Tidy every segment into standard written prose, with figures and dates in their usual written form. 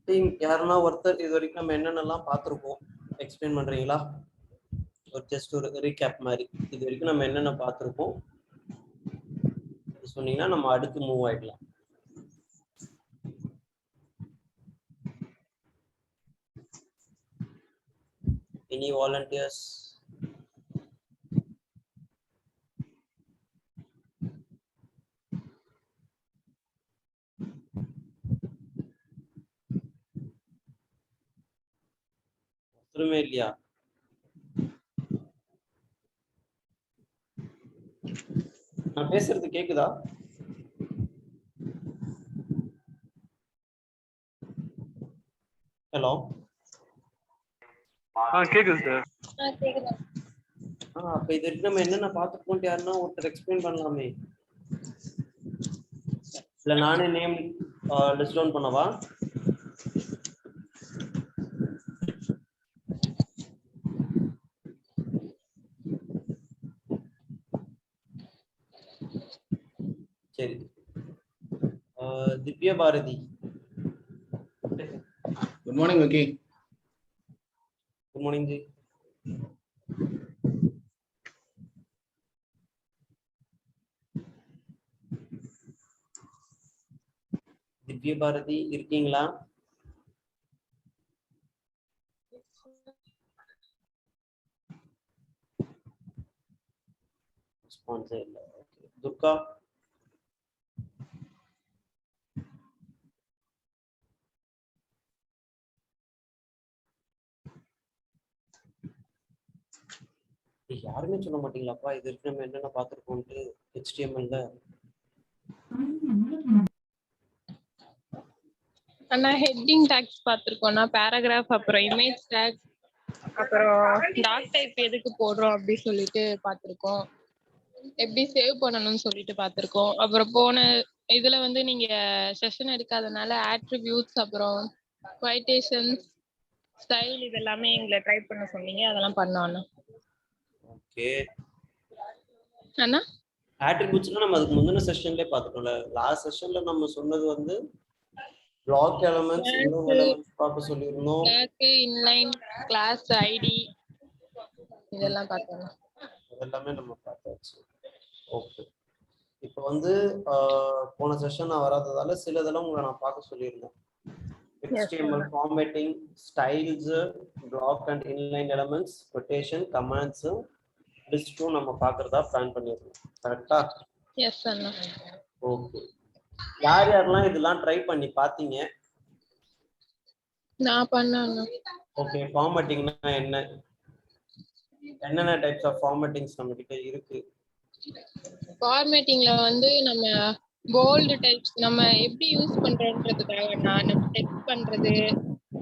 Team யாருன்னா ஒருத்தர் இது வரைக்கும் நம்ம என்னென்னலாம் பார்த்துருக்கோம் எக்ஸ்பிளைன் பண்றீங்களா? ஒரு ஜஸ்ட் ஒரு ரீகேப் மாதிரி இது வரைக்கும் நம்ம என்னென்ன பார்த்துருக்கோம் சொன்னீங்கன்னா நம்ம அடுத்து மூவ் ஆயிடலாம். Any volunteers? ஒருத்தருமே இல்லையா? நான் பேசுறது கேக்குதா? ஹலோ. கேக்குது சார். கேக்குதா? அப்ப இது வரைக்கும் நம்ம என்னென்ன பார்த்துருக்கோம் யாருன்னா ஒருத்தர் எக்ஸ்பிளைன் பண்ணலாமே. இல்ல நானே நேம் லிஸ்ட் டவுன் பண்ணவா? சரி. Divya Bharathi. Good morning, Vicky. Good morning, ji. Divya Bharathi இருக்கீங்களா? ரெஸ்பான்ஸ் இல்ல. ஓகே. துர்கா. யாருமே சொல்ல மாட்டீங்களாப்பா இது வரைக்கும் நம்ம என்னென்ன பார்த்துருக்கோம்ட்டு HTML-ல? அண்ணா ஹெட்டிங் டாக்ஸ் பார்த்திருக்கோம்னா பேராகிராஃப் அப்புறம் இமேஜ் டாக் அப்புறம் டாக் டைப் எதுக்கு போடுறோம் அப்படி சொல்லிட்டு பார்த்திருக்கோம். எப்படி சேவ் பண்ணணும்னு சொல்லிட்டு பார்த்திருக்கோம். அப்புறம் போன இதுல வந்து நீங்க செஷன் எடுக்காதனால ஆட்ரிபியூட்ஸ் அப்புறம் குவைட்டேஷன்ஸ் ஸ்டைல் இதெல்லாமே எங்களை ட்ரை பண்ண சொன்னீங்க. அதெல்லாம் பண்ணோம் அண்ணா. ஓகே. அண்ணா ஆட்ரிபியூட்ஸ்னா நம்ம அதுக்கு முந்தின செஷன்லயே பார்த்துட்டோம்ல. லாஸ்ட் செஷன்ல நம்ம சொன்னது வந்து பிளாக் எலிமெண்ட்ஸ் இன்னும் எலிமெண்ட்ஸ் பார்க்க சொல்லிருந்தோம். கிளாஸ் இன்லைன் கிளாஸ் ஐடி இதெல்லாம் பார்த்தோம். அதெல்லாமே நம்ம பார்த்தாச்சு. ஓகே. இப்போ வந்து போன செஷன் நான் வராததால சிலதெல்லாம் உங்களை நான் பார்க்க சொல்லியிருந்தேன். HTML formatting, styles, block and inline elements, quotation, commands, list நம்ம பார்க்கறதா பிளான் பண்ணிருக்கோம். கரெக்ட்டா? எஸ் அண்ணா. ஓகே. யார் யாரெல்லாம் இதெல்லாம் ட்ரை பண்ணி பார்த்தீங்க? நான் பண்ணேன். ஓகே. ஃபார்மேட்டிங்னா என்ன? என்னென்ன டைப்ஸ் ஆஃப் ஃபார்மேட்டிங்ஸ் நம்ம கிட்ட இருக்கு? ஃபார்மேட்டிங்ல வந்து நம்ம போல்டு டைப்ஸ் நம்ம எப்படி யூஸ் பண்றோம்ன்றதுக்காக நம்ம டெக்ஸ்ட் பண்றது,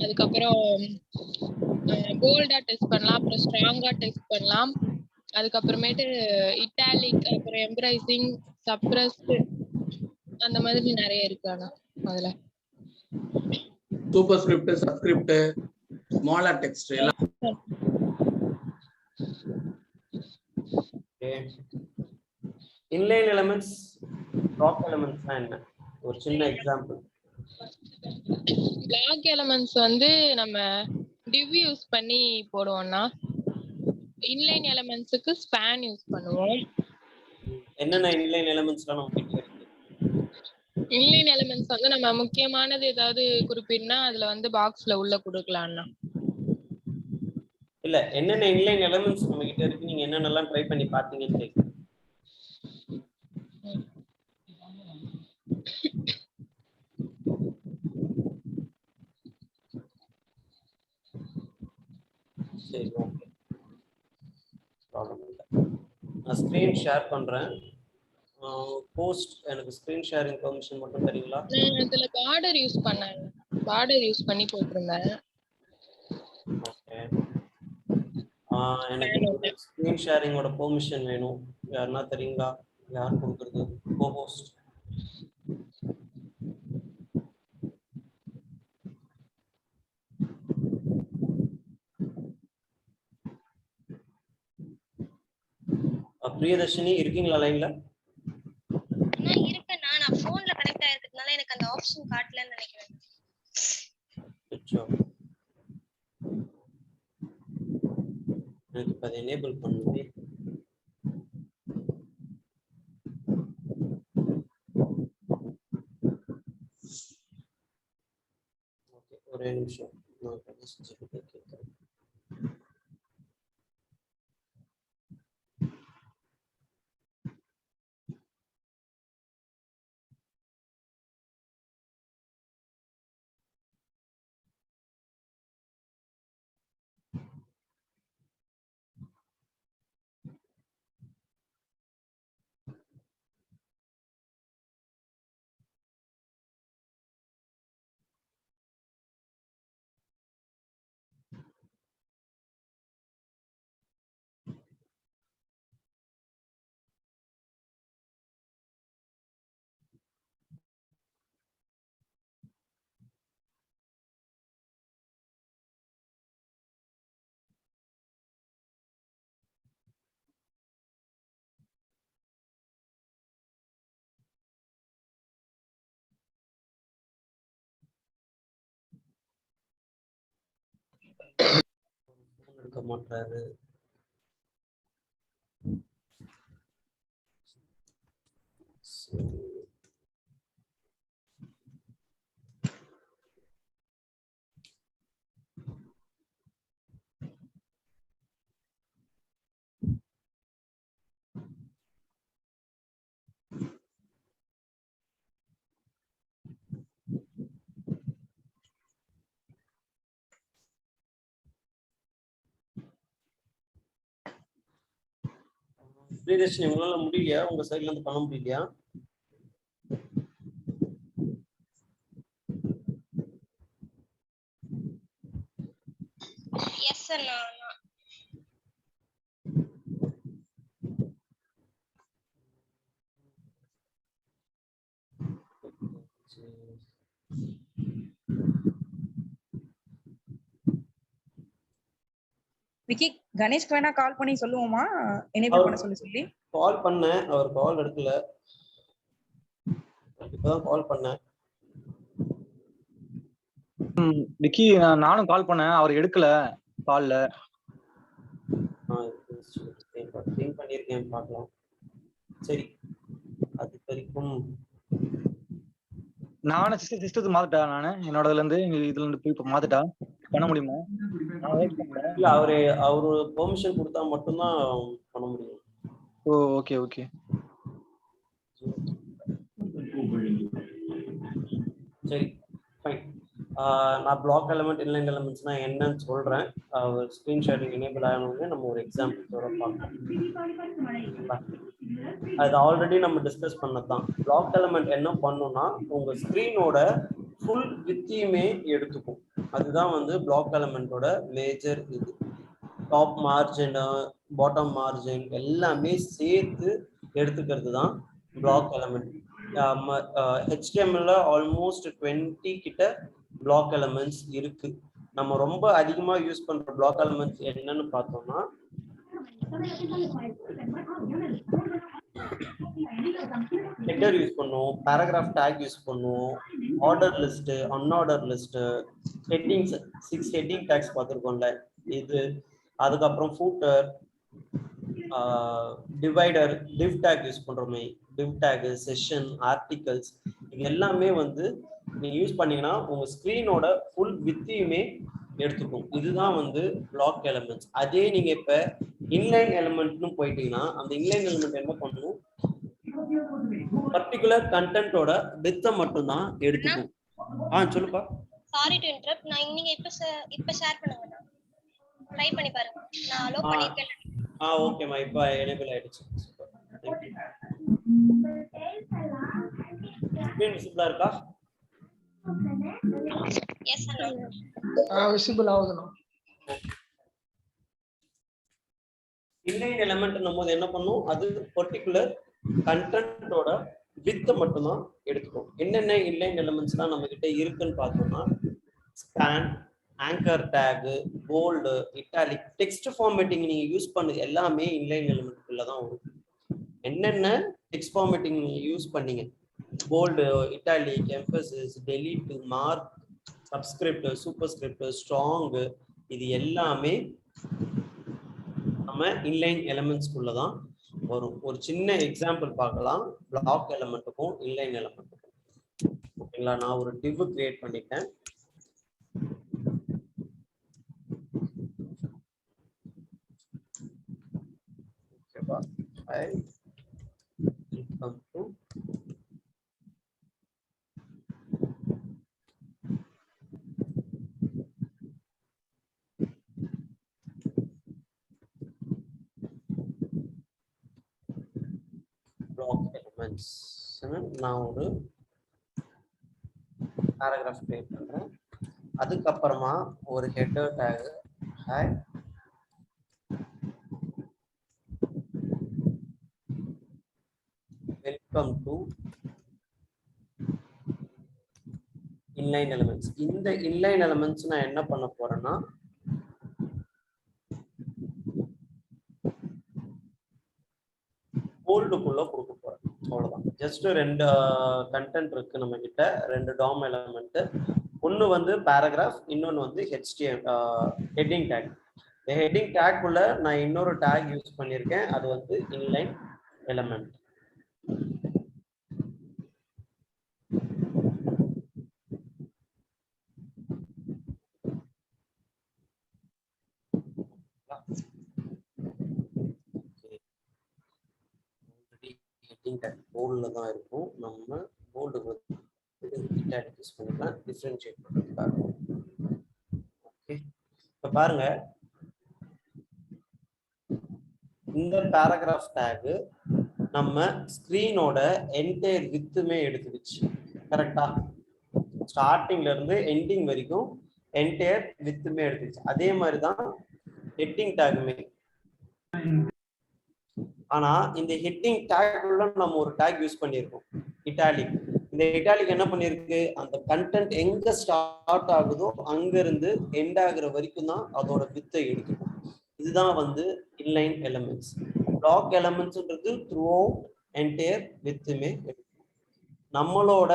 அதுக்கப்புறம் போல்டா டெக்ஸ்ட் பண்ணலாம், அப்புறம் ஸ்ட்ராங்கா டெக்ஸ்ட் பண்ணலாம், அதுக்கப்புறமேட்டு இட்டாலிக், அப்புறம் எம்ப்ரைசிங், சப்ரஸ்ட் அந்த மாதிரி நிறைய இருக்கு. ஆனா அதுல super script, subscript, smaller text எல்லாம். ஓகே. இன்லைன் எலிமெண்ட்ஸ், ப்ளாக் எலிமெண்ட்ஸ்னா என்ன? ஒரு சின்ன எக்ஸாம்பிள். பிளாக் எலிமெண்ட்ஸ் வந்து நம்ம div யூஸ் பண்ணி போடுவோம்னா, இன்லைன் எலிமெண்ட்ஸ்க்கு ஸ்பான் யூஸ் பண்ணுவோம். என்னென்ன இன்லைன் எலிமெண்ட்ஸ்லாம் நம்ம கிட்ட இருக்கு? இன்லைன் எலிமெண்ட்ஸ் வந்து நம்ம முக்கியமானது ஏதாவது குறிப்பிடனா அதுல வந்து பாக்ஸ்ல உள்ள கொடுக்கலாம்னா. இல்ல என்னென்ன இன்லைன் எலிமெண்ட்ஸ் நம்ம கிட்ட இருக்கு, நீங்க என்னென்னலாம் ட்ரை பண்ணி பார்த்தீங்கன்னு கேக்குறேன். சரி, ஓகே. ப்ராப்ளம் இல்லை. நான் ஸ்க்ரீன் ஷேர் பண்றேன். போஸ்ட் எனக்கு ஸ்க்ரீன் ஷேரிங் பெர்மிஷன் மட்டும் தரீங்களா? இதுல பார்டர் யூஸ் பண்ணேன். பார்டர் யூஸ் பண்ணி போட்டுருந்தேன். ஓகே. எனக்கு ஸ்க்ரீன் ஷேரிங்கோட பெர்மிஷன் வேணும். யாருன்னா தரீங்களா? யார் கொடுக்குறது? கோஹோஸ்ட். பிரியதர்ஷினி இருக்கீங்களா லைன்ல? இருக்கேன். நான் போன்ல கனெக்ட் ஆயிருக்கிறதுனால எனக்கு அந்த ஆப்ஷன் காட்டலன்னு நினைக்கிறேன். Sure. எனக்கு இப்ப அதை enable பண்ணுங்க. ஓகே, ஒரே நிமிஷம் நான் என்ன செஞ்சுட்டு கேட்கிறேன். எடுக்க மாட்டாரு. பிரியதர்ஷினி, உங்களால முடியலையா? உங்க சைட்ல இருந்து பண்ண முடியலையா? Yes sir, no. விக்கி, கணேஷ்க்கு வேணா கால் பண்ணி சொல்லுவோமா எனேபிள் பண்ண சொல்லி கால் பண்ணேன், அவர் கால் எடுக்கல. இப்பதான் கால் பண்ணேன். விக்கி, நானும் கால் பண்ணேன், அவர் எடுக்கல கால்ல. திங்க் பண்ணிருக்கேன், பார்க்கலாம். சரி, அது வரைக்கும் நானும் சிஸ்டத்துக்கு மாத்திட்டேன். நானு என்னோடதுல இருந்து இதுல இருந்து போய் மாத்திட்டா பண்ண முடியுமா? இல்ல, அவரு பெர்மிஷன் கொடுத்தா மட்டும்தான் பண்ண முடியும். ஓ, ஓகே ஓகே. சரி, ஃபைன். நான் பிளாக் எலிமெண்ட் இன்லைன் எலிமெண்ட்ஸ்னா என்னன்னு சொல்றேன். ஸ்கிரீன் ஷேரிங் எனேபிள் ஆகணும்னு நம்ம ஒரு எக்ஸாம்பிள் பார்க்கலாம். அது ஆல்ரெடி நம்ம டிஸ்கஸ் பண்ணதான். பிளாக் எலிமெண்ட் என்ன பண்ணும்னா உங்க ஸ்கிரீனோட ஃபுல் வித்தையுமே எடுத்துக்கும். அதுதான் வந்து பிளாக் எலிமெண்டோட மேஜர் இது. டாப் மார்ஜின், பாட்டம் மார்ஜின் எல்லாமே சேர்த்து எடுத்துக்கிறது தான் பிளாக் எலிமெண்ட். HTML ஆல்மோஸ்ட் 20 கிட்ட பிளாக் எலிமெண்ட்ஸ் இருக்கு. நம்ம ரொம்ப அதிகமா யூஸ் பண்ற பிளாக் எலிமெண்ட்ஸ் என்னன்னு பார்த்தோம்னா ஹெடர் யூஸ் பண்ணுவோம், பேராகிராஃப் டேக் யூஸ் பண்ணுவோம், order list, unorder list, headings 6 heading tags பார்த்துருக்கோம்ல இது. அதுக்கப்புறம் footer, divider, div tag use பண்றோமே, டிவ் டேக், செஷன், ஆர்டிகல்ஸ், இது எல்லாமே வந்து நீங்க யூஸ் பண்ணீங்கன்னா உங்க ஸ்கிரீனோட ஃபுல் வித்தையுமே எடுத்துக்கும். இதுதான் வந்து பிளாக் எலிமெண்ட்ஸ். அதே நீங்க இப்ப இன்லைன் எலிமெண்ட்னு போயிட்டீங்கன்னா அந்த இன்லைன் எலிமெண்ட் என்ன பண்ணணும், பர்டிகுலர் கண்டென்ட்டோட வித்தை மட்டும் தான் எடுத்துக்கும். சொல்லுப்பா. Sorry to interrupt. நான் நீங்க இப்ப ஷேர் பண்ணுங்க. ட்ரை பண்ணி பாருங்க. நான் அலோ பண்ணிருக்கேன். ஓகேமா, இப்ப எனேபிள் ஆயிடுச்சு. ஸ்கிரீன் விசிபிளா இருக்கா? Yes sir. விசிபிள் ஆகுதுண்ணா. இன்லைன் எலிமெண்ட் போது என்ன பண்ணும், அது பர்டிகுலர் கண்டென்ட்டோட வித்தை மட்டும் தான் எடுத்துக்கும். என்னென்ன இன்லைன் எலிமெண்ட்ஸ்லாம் நம்ம கிட்ட இருக்குன்னு பார்த்தோம்னா span, anchor tag, bold, italic, text formatting நீங்க யூஸ் பண்ணது எல்லாமே இன்லைன் எலிமெண்ட்குள்ள தான் வரும். என்னென்ன டெக்ஸ்ட் ஃபார்மேட்டிங் நீங்க யூஸ் பண்ணீங்க, bold, italic, emphasis, delete, mark, subscript, superscript, strong, இது எல்லாமே நம்ம இன்லைன் எலிமெண்ட்ஸ்குள்ள தான் வரும். ஒரு சின்ன எக்ஸாம்பிள் பார்க்கலாம் பிளாக் எலிமெண்ட்டுக்கும் இன்லைன் எலிமெண்ட்டுக்கும். ஓகேங்களா? நான் ஒரு div கிரியேட் பண்ணிட்டேன். ஓகேவா? File welcome to block elements. நான் ஒரு paragraph கிரியேட் பண்றேன். அதுக்கப்புறமா ஒரு header tag hi welcome to inline elements. இந்த inline elements நான் என்ன பண்ண போறேன்னா போல்டுக்குள்ள கொடுக்க போறேன். அவ்வளவுதான். ஜஸ்ட் ரெண்டு கண்டென்ட் இருக்கு நம்ம கிட்ட, ரெண்டு டாம் எலிமெண்ட். ஒன்னு வந்து பேராகிராஃப், இன்னொன்னு வந்து ஹெட்டிங் டேக். இந்த ஹெட்டிங் டேக் உள்ள நான் இன்னொரு டேக் யூஸ் பண்ணியிருக்கேன், அது வந்து இன்லைன் எலிமெண்ட். போல்ட்ல தான் இருக்கும். நம்ம போல்டு யூஸ் பண்ணிக்கலாம் டிஃபரன்ஷியேட் பண்றதுக்காக. ஓகே, இப்ப பாருங்க, இந்த பேராகிராஃப் டேக் நம்ம ஸ்கிரீனோட என்டையர் வித்துமே எடுத்துக்கிச்சு. கரெக்டா? ஸ்டார்டிங்ல இருந்து எண்டிங் வரைக்கும் என்டையர் வித்துமே எடுத்துக்கிச்சு. அதே மாதிரி தான் ஹெட்டிங் டேக்குமே. ஆனா இந்த ஹெட்டிங் டேக் உள்ள நம்ம ஒரு டேக் யூஸ் பண்ணியிருக்கோம், இட்டாலிக். இந்த இட்டாலிக் என்ன பண்ணிருக்கு, அந்த கண்டென்ட் எங்க ஸ்டார்ட் ஆகுதோ அங்க இருந்து எண்ட் ஆகுற வரைக்கும் தான் அதோட வித்தை எடுக்கும். இதுதான் வந்து இன்லைன் எலிமெண்ட்ஸ். பிளாக் எலிமெண்ட்ஸ்ன்றது த்ரூ அவுட் என்டையர் வித்துமே எடுக்கும். நம்மளோட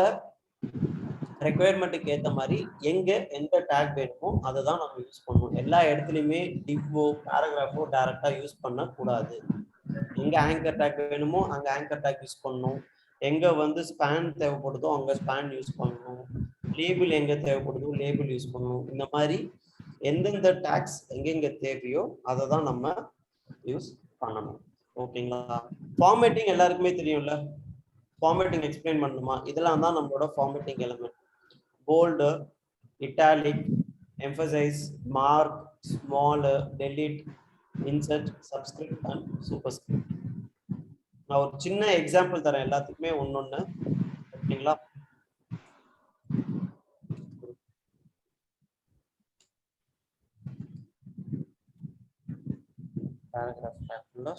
ரெக்குயர்மெண்ட்டுக்கு ஏற்ற மாதிரி எங்க எந்த டேக் வேணுமோ அதை தான் நம்ம யூஸ் பண்ணுவோம். எல்லா இடத்துலையுமே டிவ்வோ பேராகிராஃபோ டைரக்டா யூஸ் பண்ணக்கூடாது. எங்க ஆங்கர் டேக் வேணுமோ அங்க ஆங்கர் டேக் யூஸ் பண்ணணும். எங்க வந்து ஸ்பேன் தேவைப்படுதோ அங்க ஸ்பேன் யூஸ் பண்ணணும். லேபிள் எங்க தேவைப்படுதோ லேபிள் யூஸ் பண்ணணும். இந்த மாதிரி எந்தெந்த டேக்ஸ் எங்கெங்க தேவையோ அதை தான் நம்ம யூஸ் பண்ணணும். ஓகேங்களா? ஃபார்மேட்டிங் எல்லாருக்குமே தெரியும்ல. ஃபார்மேட்டிங் எக்ஸ்பிளைன் பண்ணணுமா? இதெல்லாம் தான் நம்மளோட formatting element. Bold, italic, emphasise, mark, small, delete, insert, subscript and superscript. நான் ஒரு சின்ன எக்ஸாம்பிள் தரேன் எல்லாத்துக்குமே ஒன்னொன்னு. ஓகேங்களா? பேராகிராஃப் டேக்ல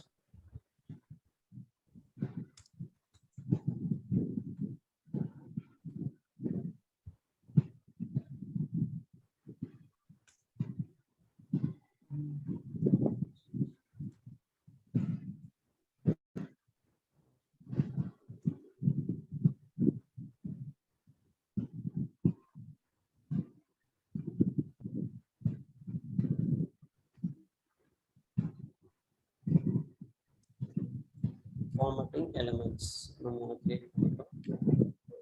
formatting elements நம்ம கிரியேட் பண்ணிட்டோம்.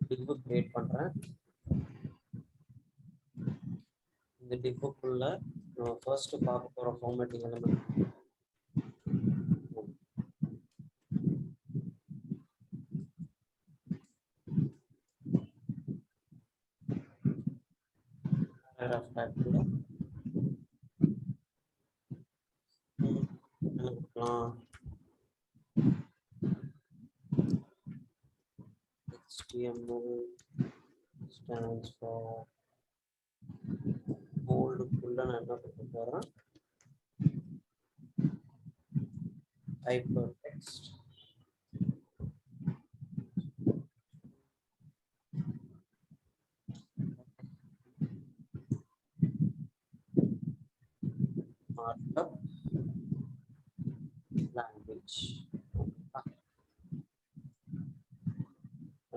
div கிரியேட் பண்றேன். இந்த divக்குள்ள நம்ம ஃபர்ஸ்ட் பார்க்க போற formatting element paragraph tagல என்ன கொடுக்கலாம்? HTML stands for boldக்குள்ள நான் என்ன கொடுக்க போறேன்? hypertext. markup language.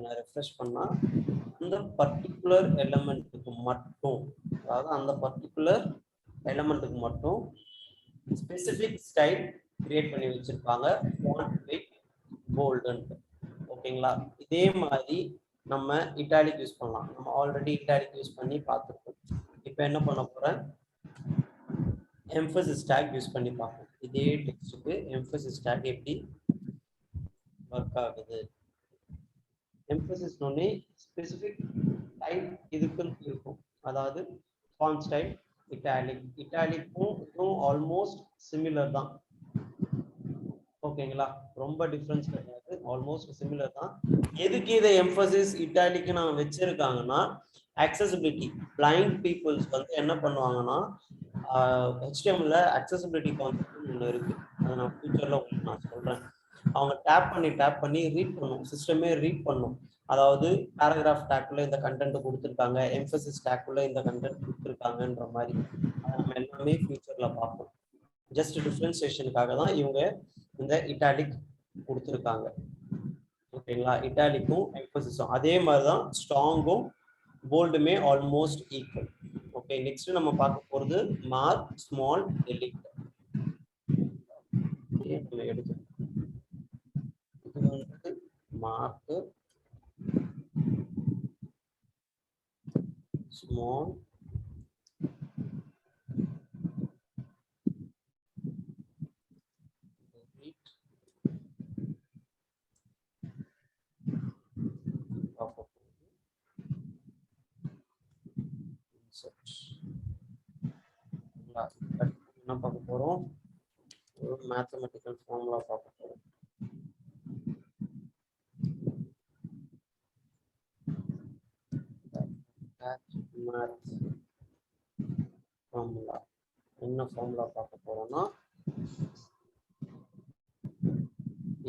நான் ரெஃப்ரெஷ் பண்ணா இந்த பர்டிகுலர் எலிமெண்ட்டுக்கு மட்டும், அதாவது அந்த பர்டிகுலர் எலமெண்ட்டுக்கு மட்டும் ஸ்பெசிபிக் ஸ்டைல் கிரியேட் பண்ணி வச்சிருப்பாங்க, ஃபாண்ட் வித் போல்டுன்ட்டு. ஓகேங்களா? இதே மாதிரி நம்ம இட்டாலிக் யூஸ் பண்ணலாம். நம்ம ஆல்ரெடி இட்டாலிக் யூஸ் பண்ணி பார்த்துருக்கோம். இப்போ என்ன பண்ண போறேன், எம்பசிஸ் டேக் யூஸ் பண்ணி பார்ப்போம். இதே டெக்ஸ்ட்டுக்கு எம்பசிஸ் டேக் எப்படி ஒர்க் ஆகுது. எம்பசிஸ் ஒன்னே ஸ்பெசிபிக் டைப் இதுக்குன்னு இருக்கும். அதாவது ஃபாண்ட் ஸ்டைல் இட்டாலிக்கும் இதுவும் ஆல்மோஸ்ட் சிமிலர் தான். ஓகேங்களா? ரொம்ப டிஃபரன்ஸ் கிடையாது, ஆல்மோஸ்ட் சிமிலர் தான். எதுக்கு இதை எம்பசிஸ் இட்டாலிக்கு நான் வச்சிருக்காங்கன்னா, அக்சசிபிலிட்டி பிளைண்ட் பீப்புள்ஸ் வந்து என்ன பண்ணுவாங்கன்னா, HTML அக்சசிபிலிட்டி கான்செப்ட் ஒன்று இருக்கு, அதை நான் ஃபியூச்சர்ல உங்களுக்கு நான் சொல்றேன். அவங்க டேப் பண்ணி ரீட் பண்ணும், சிஸ்டமே ரீட் பண்ணும். அதாவது பேராகிராஃப் டேக்குள்ள இந்த கண்டென்ட் கொடுத்துருக்காங்க, எம்பசிஸ் டேக்குள்ள இந்த கண்டென்ட் கொடுத்துருக்காங்கன்ற மாதிரி நம்ம எல்லாமே ஃபியூச்சர்ல பார்ப்போம். ஜஸ்ட் டிஃபரன்சியேஷனுக்காக தான் இவங்க இந்த இட்டாலிக் கொடுத்துருக்காங்க. ஓகேங்களா? இட்டாலிக்கும் எம்பசிஸும் அதே மாதிரி தான், ஸ்ட்ராங்கும் போல்டுமே ஆல்மோஸ்ட் ஈக்குவல். ஓகே, நெக்ஸ்ட் நம்ம பார்க்க போறது மார்க், ஸ்மால், டெலிட். எடுத்து இது வந்து மார்க், ஸ்மால், டெலிட். என்ன பார்க்க போறோம், ஒரு மேத்தமெட்டிக்கல் ஃபார்முலா பார்க்க போறோம். ஃபார்முலா என்ன ஃபார்முலா பார்க்க போறோம்னா,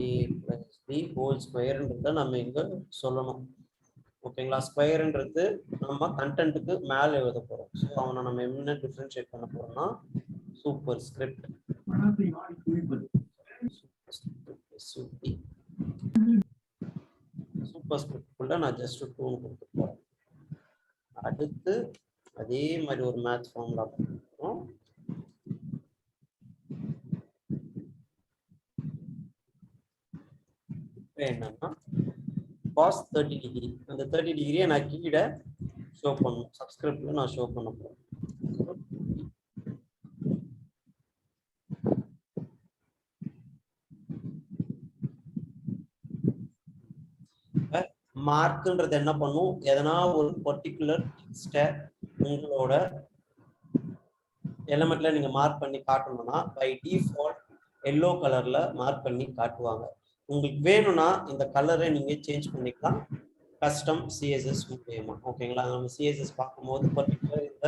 a plus b ஹோல் ஸ்கொயர்ன்றத நம்ம இங்க சொல்லணும். ஓகேங்களா? ஸ்கொயர்ன்றது நம்ம கண்டென்ட்டுக்கு மேல எழுத போறோம். ஸோ அவனை நம்ம என்ன டிஃபரன்ஷியேட் பண்ண போறோம்னா, சூப்பர் ஸ்கிரிப்ட். சூப்பர் ஸ்கிரிப்ட்குள்ள நான் ஜஸ்ட் 2 கொடுத்து போறேன். அடுத்து அதே மாதிரி ஒரு மேத்ஸ் ஃபார்முலா பண்ணுறோம். என்னன்னா cos 30 டிகிரி, அந்த 30 டிகிரியை நான் கீழே ஷோ பண்ணும், சப்ஸ்கிரிப்ட்ல நான் ஷோ பண்ண போறேன். மார்க்ன்றது என்ன பண்ணும், எதனா ஒரு பர்டிகுலர் டெக்ஸ்ட உங்களோட எலிமெண்ட்ல நீங்க மார்க் பண்ணி காட்டணும்னா பை டிஃபால்ட் எல்லோ கலர்ல மார்க் பண்ணி காட்டுவாங்க. உங்களுக்கு வேணும்னா இந்த கலரை நீங்க சேஞ்ச் பண்ணிக்கலாம் கஸ்டம் CSS மூலமா. ஓகேங்களா? நம்ம CSS பார்க்கும்போது பர்டிகுலர் இந்த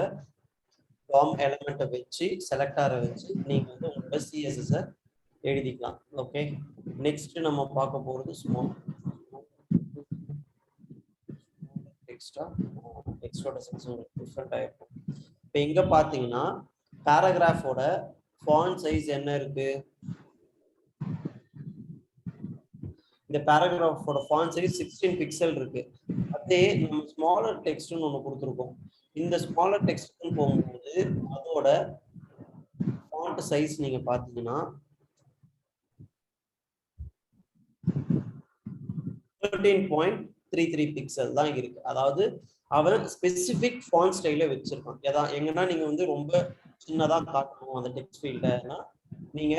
ஃபார்ம் எலிமெண்ட்டை வச்சு செலக்டாரை வச்சு நீங்க வந்து உங்களோட CSS எழுதிக்கலாம். ஓகே, நெக்ஸ்ட் நம்ம பார்க்க போறது ஸ்மால் டெக்ஸ்டோட சைஸ் உங்களுக்கு டிஃபரெண்டா இருக்கும். இப்போ இங்க பாத்தீங்கன்னா பேராகிராஃபோட ஃபாண்ட் சைஸ் என்ன இருக்கு, இந்த பேராகிராஃபோட ஃபாண்ட் சைஸ் 16 பிக்சல் இருக்கு. அதே நம்ம ஸ்மாலர் டெக்ஸ்ட்னு ஒன்று கொடுத்துருக்கோம். இந்த ஸ்மாலர் டெக்ஸ்ட்னு போகும்போது அதோட ஃபாண்ட் சைஸ் நீங்க பாத்தீங்கன்னா 13.33 பிக்சல் தான் இருக்கு. அதாவது அவன் ஸ்பெசிபிக் ஃபாண்ட் ஸ்டைல வச்சிருக்கான். எங்கன்னா நீங்க வந்து ரொம்ப சின்னதா காட்டணும் அந்த டெக்ஸ்ட் ஃபீல்டனா நீங்க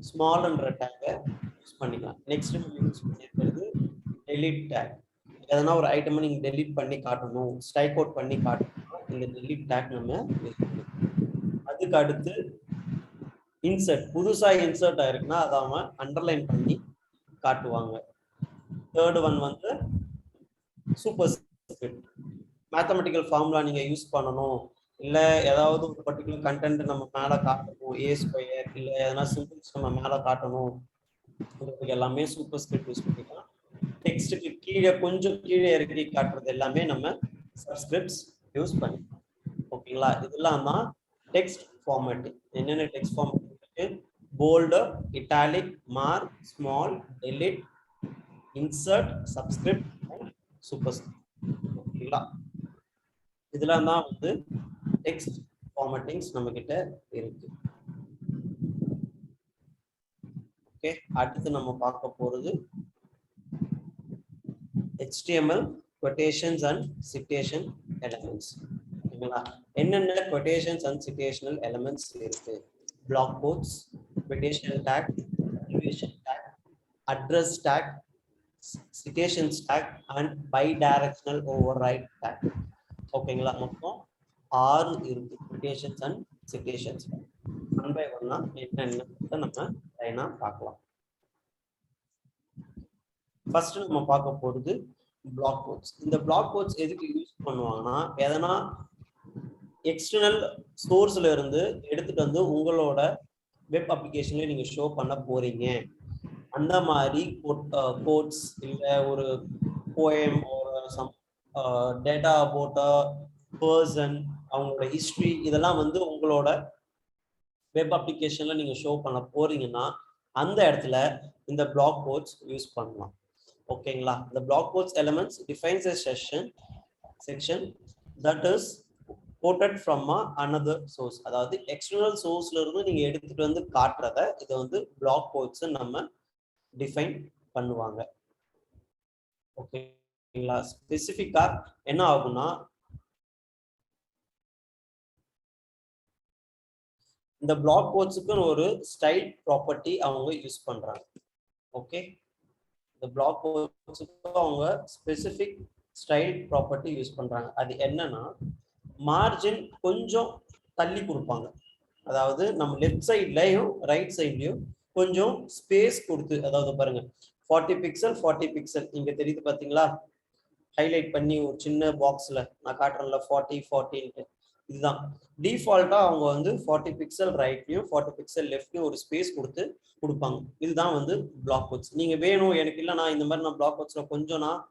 ஸ்மால்ன்ற டேக்கை யூஸ் பண்ணிக்கலாம். நெக்ஸ்ட் நம்ம யூஸ் பண்ணிருக்கிறது டெலீட் டேக். எதனா ஒரு ஐட்டமை நீங்க டெலீட் பண்ணி காட்டணும், ஸ்ட்ரைக் அவுட் பண்ணி காட்டணும், இந்த டெலீட் டேக் நம்ம யூஸ் பண்ணிக்கலாம். அதுக்கு அடுத்து இன்சர்ட், புதுசா இன்சர்ட் ஆயிருக்குன்னா அதை அவன் அண்டர்லைன் பண்ணி காட்டுவாங்க. தேர்ட் ஒன் வந்து சூப்பர் ஸ்கிரிப்ட். மேத்தமெட்டிக்கல் ஃபார்முலா நீங்க யூஸ் பண்ணணும், இல்ல ஏதாவது ஒரு பர்டிகுலர் கண்டென்ட் நம்ம மேல காட்டணும், a ஸ்கொயர் இல்ல எதனா சிம்பிள்ஸ் நம்ம மேல காட்டணும், இதுக்கு எல்லாமே சூப்பர் ஸ்கிரிப்ட் யூஸ் பண்ணிக்கலாம். டெக்ஸ்ட்டுக்கு கீழே கொஞ்சம் கீழே இறக்கி காட்டுறது எல்லாமே நம்ம சப்ஸ்கிரிப்ட்ஸ் யூஸ் பண்ணிக்கலாம். ஓகேங்களா? இதெல்லாம் தான் டெக்ஸ்ட் ஃபார்மேட்டிங். என்னென்ன டெக்ஸ்ட் ஃபார்மேட்டிங் இருக்கு, bold, italic, mark, small, delete, insert, subscript, superscript. ஓகேங்களா? இதெல்லாம் தான் வந்து டெக்ஸ்ட் ஃபார்மேட்டிங்ஸ் நம்ம கிட்ட இருக்கு. ஓகே, அடுத்து நம்ம பார்க்க போறது HTML quotations and citation elements. ஓகேங்களா? என்னென்ன quotations and citational elements இருக்கு? Block quotes, quotation tag, abbreviation tag, address tag, citations tag and bidirectional override tag. ஓகேங்களா? மொத்தம் 6 இருக்கு quotations and citations. One by ஒன்னா என்னென்ன நம்ம லைனா பார்க்கலாம். ஃபர்ஸ்ட் நம்ம பார்க்க போறது பிளாக் கோட்ஸ். இந்த பிளாக் கோட்ஸ் எதுக்கு யூஸ் பண்ணுவாங்கன்னா, எதனா எக்ஸ்டர்னல் சோர்ஸ்ல இருந்து எடுத்துட்டு வந்து உங்களோட வெப் அப்ளிகேஷன்ல நீங்க ஷோ பண்ண போறீங்க. அந்த மாதிரி கோட்ஸ் இல்ல ஒரு போயம் ஒரு some data about a person, அவங்களோட ஹிஸ்டரி, இதெல்லாம் வந்து உங்களோட வெப் அப்ளிகேஷன்ல நீங்க ஷோ பண்ண போறீங்கன்னா அந்த இடத்துல இந்த பிளாக் கோட்ஸ் யூஸ் பண்ணலாம். ஓகேங்களா? the block quotes elements defines a section that is quoted from another source. அதாவது எக்ஸ்டர்னல் சோர்ஸ்ல இருந்து நீங்க எடுத்துட்டு வந்து காட்டுறத இதை வந்து பிளாக் கோட்ஸ் நம்ம டிஃபைன் பண்ணுவாங்க. ஓகேங்களா? ஸ்பெசிஃபிக்கா என்ன ஆகும்னா, இந்த பிளாக் கோட்ஸுக்கு ஒரு ஸ்டைல் ப்ராப்பர்ட்டி அவங்க யூஸ் பண்றாங்க. ஓகே, இந்த பிளாக் கோட்ஸுக்கு அவங்க ஸ்பெசிஃபிக் ஸ்டைல் ப்ராப்பர்ட்டி யூஸ் பண்றாங்க. அது என்னன்னா, மார்ஜின் கொஞ்சம் தள்ளி கொடுப்பாங்க. அதாவது நம்ம லெஃப்ட் சைட்லயும் ரைட் சைட்லயும் கொஞ்சம் ஸ்பேஸ் கொடுத்து, அதாவது பாருங்க 40 பிக்சல் 40 பிக்சல் இங்க தெரியுது பாத்தீங்களா, ஹைலைட் பண்ணி ஒரு சின்ன பாக்ஸ்ல நான் காட்டுறேன்ல 40 40. இதுதான் டிஃபால்ட்டா அவங்க வந்து 40 பிக்சல் ரைட்லயும் 40 பிக்சல் லெஃப்ட்லயும் ஒரு ஸ்பேஸ் கொடுப்பாங்க. இதுதான் வந்து பிளாக் கோட்ஸ். நீங்க வேணும் எனக்கு இல்லை நான் இந்த மாதிரி நான் பிளாக் கோட்ஸ்ல கொஞ்சம் நான்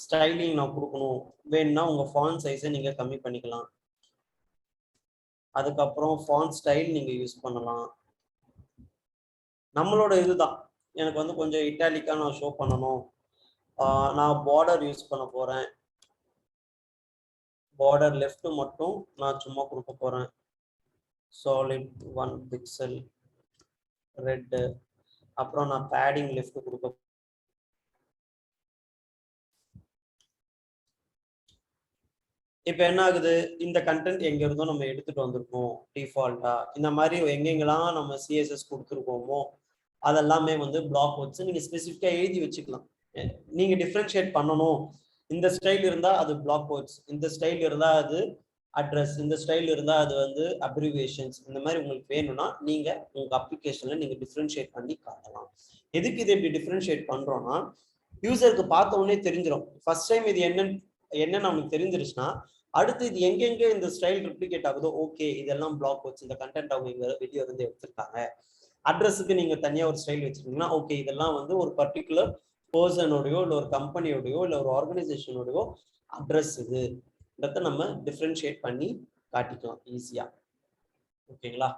ஸ்டைலிங் நான் கொடுக்கணும் வேணும்னா உங்க ஃபாண்ட் சைஸை நீங்க கம்மி பண்ணிக்கலாம். அதுக்கப்புறம் ஃபாண்ட் ஸ்டைல் நீங்க யூஸ் பண்ணலாம். நம்மளோட இதுதான், எனக்கு வந்து கொஞ்சம் இட்டாலிக்கா நான் ஷோ பண்ணணும், நான் பார்டர் யூஸ் பண்ண போறேன், பார்டர் லெஃப்ட் மட்டும் நான் சும்மா கொடுக்க போறேன், சாலிட் 1 பிக்சல் ரெட், அப்புறம் நான் பேடிங் லெஃப்ட் கொடுக்க. இப்ப என்ன ஆகுது, இந்த கண்டென்ட் எங்க இருந்தோ நம்ம எடுத்துட்டு வந்திருக்கோம் டிஃபால்ட்டா. இந்த மாதிரி எங்கெங்கெல்லாம் நம்ம சிஎஸ்எஸ் கொடுத்துருக்கோமோ அதெல்லாமே வந்து பிளாக் கோட்ஸ் நீங்க ஸ்பெசிஃபிக்கா எழுதி வச்சுக்கலாம். நீங்க டிஃபரன்ஷியேட் பண்ணணும், இந்த ஸ்டைல் இருந்தா அது பிளாக் கோட்ஸ், இந்த ஸ்டைல் இருந்தா அது அட்ரஸ், இந்த ஸ்டைல் இருந்தா அது வந்து அப்ரிவியேஷன்ஸ். இந்த மாதிரி உங்களுக்கு வேணும்னா நீங்க உங்க அப்ளிகேஷன்ல நீங்க டிஃபரன்ஷியேட் பண்ணி காட்டலாம். எதுக்கு இது எப்படி டிஃபரன்ஷியேட் பண்றோம்னா, யூசருக்கு பார்த்த உடனே தெரிஞ்சிடும். ஃபர்ஸ்ட் டைம் இது என்னன்னு நமக்கு தெரிஞ்சிருச்சுன்னா அடுத்து இது எங்கெங்க இந்த ஸ்டைல் ரிப்ளிகேட் ஆகுதோ, ஓகே இதெல்லாம் பிளாக் கோட்ஸ், இந்த கண்டென்ட் அவங்க இங்க வீடியோ வந்து எடுத்திருக்காங்க. அட்ரஸுக்கு நீங்க தனியா ஒரு ஸ்டைல் வச்சிருக்கீங்கன்னா ஓகே இதெல்லாம் வந்து ஒரு பர்டிகுலர் பர்சனோடையோ இல்லை ஒரு கம்பெனியோடையோ இல்லை ஒரு ஆர்கனைசேஷனோடையோ அட்ரஸ் இதுன்றத நம்ம டிஃபரன்ஷியேட் பண்ணி காட்டிக்கலாம் ஈஸியா. ஓகேங்களா?